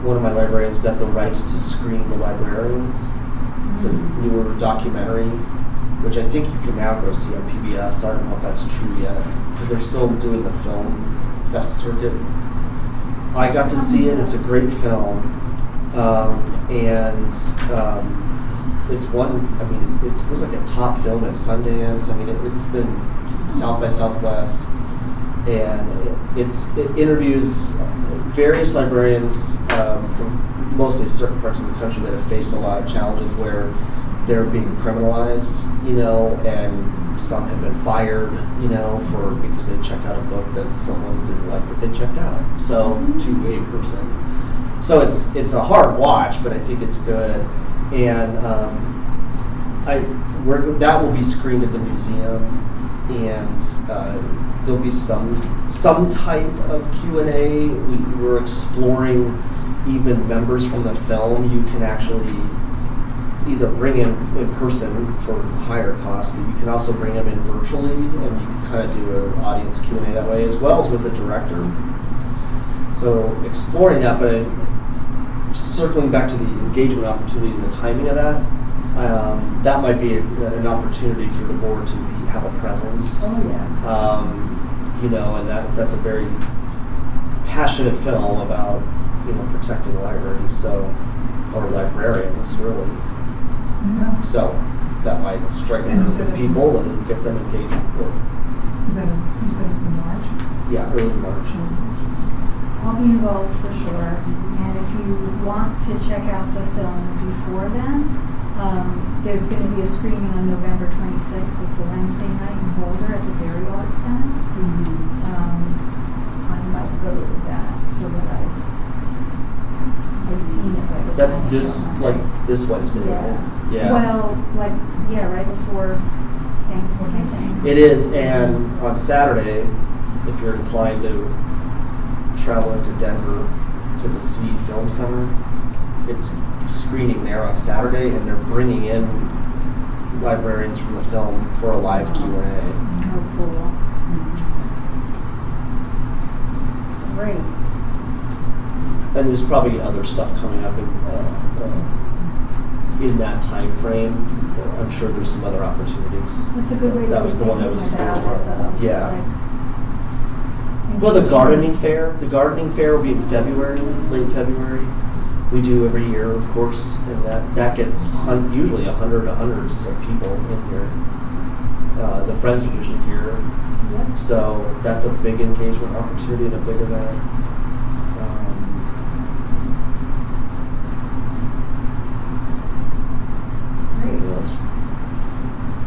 one of my librarians got the rights to screen the librarians. It's a newer documentary, which I think you can now go see on PBS. I don't know if that's true yet, because they're still doing the film fest circuit. I got to see it. It's a great film, and it's one. I mean, it was like a top film at Sundance. I mean, it's been South by Southwest, and it interviews various librarians from mostly certain parts of the country that have faced a lot of challenges where they're being criminalized, and some have been fired, because they checked out a book that someone didn't like that they checked out. So to a person. So it's a hard watch, but I think it's good. And that will be screened at the museum, and there'll be some type of Q&A. We're exploring even members from the film. You can actually either bring in person for higher cost, but you can also bring them in virtually, and you can kind of do an audience Q&A that way, as well as with the director. So exploring that, but circling back to the engagement opportunity and the timing of that, that might be an opportunity for the board to have a presence. Oh, yeah. And that's a very passionate film about protecting libraries, or librarians, really. Yeah. So that might strike a And you nerve said with it's people and get them engaged. Is that you said it's in March? Yeah, early March. I'll be involved for sure. And if you want to check out the film before then, there's going to be a screening on November 26th. It's a Wednesday night in Boulder at the Dairy Arts Center. I might go to that so that I've seen it by the That's time this it's on. this Wednesday, right? Yeah. Well, right before Thanksgiving. It is, and on Saturday, if you're inclined to travel into Denver to the City Film Center, it's screening there on Saturday, and they're bringing in librarians from the film for a live Q&A. Oh, cool. Great. And there's probably other stuff coming up in that time frame. I'm sure there's some other opportunities. That's a good way to That was be the one that was thinking about forefront. it, though. Yeah. Like, Well, the gardening fair will be in February, late February. We do every year, of course, and that gets usually hundreds of people in here. The friends are usually here, Yep. so that's a big engagement opportunity and a big event. What else?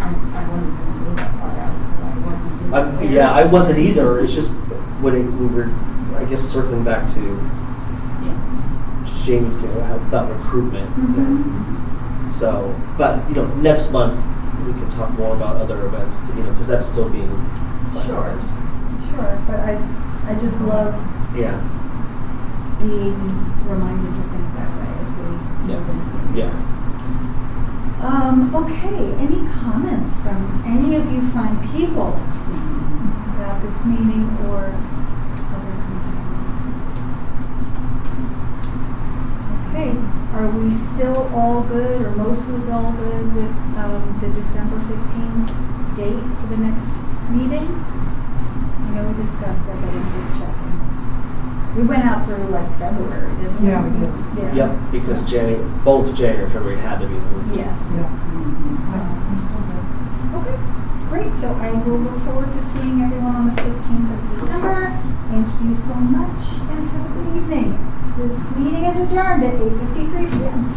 I wasn't going to go that far out, so I wasn't. prepared. Yeah, I wasn't either. It's just when we were, I guess, circling back to Yeah. Jamie's thing about recruitment. Mhm. So, but next month we can talk more about other events, because that's still being finalized. Sure, but I just love Yeah, being reminded to think that way as we Yeah. move into the yeah. Okay, any comments from any of you fine people about this meeting or other concerns? Okay, are we still all good or mostly all good with the December 15th date for the next meeting? I know we discussed it, but I'm just checking. We went out through February, didn't we? Yeah, we did. Yeah. Yep, because both January and February had to be moved. Yes. Yeah. I'm still good. Okay, great. So I will look forward to seeing everyone on the 15th of December. Thank you so much and have a good evening. This meeting is adjourned at 8:53 p.m.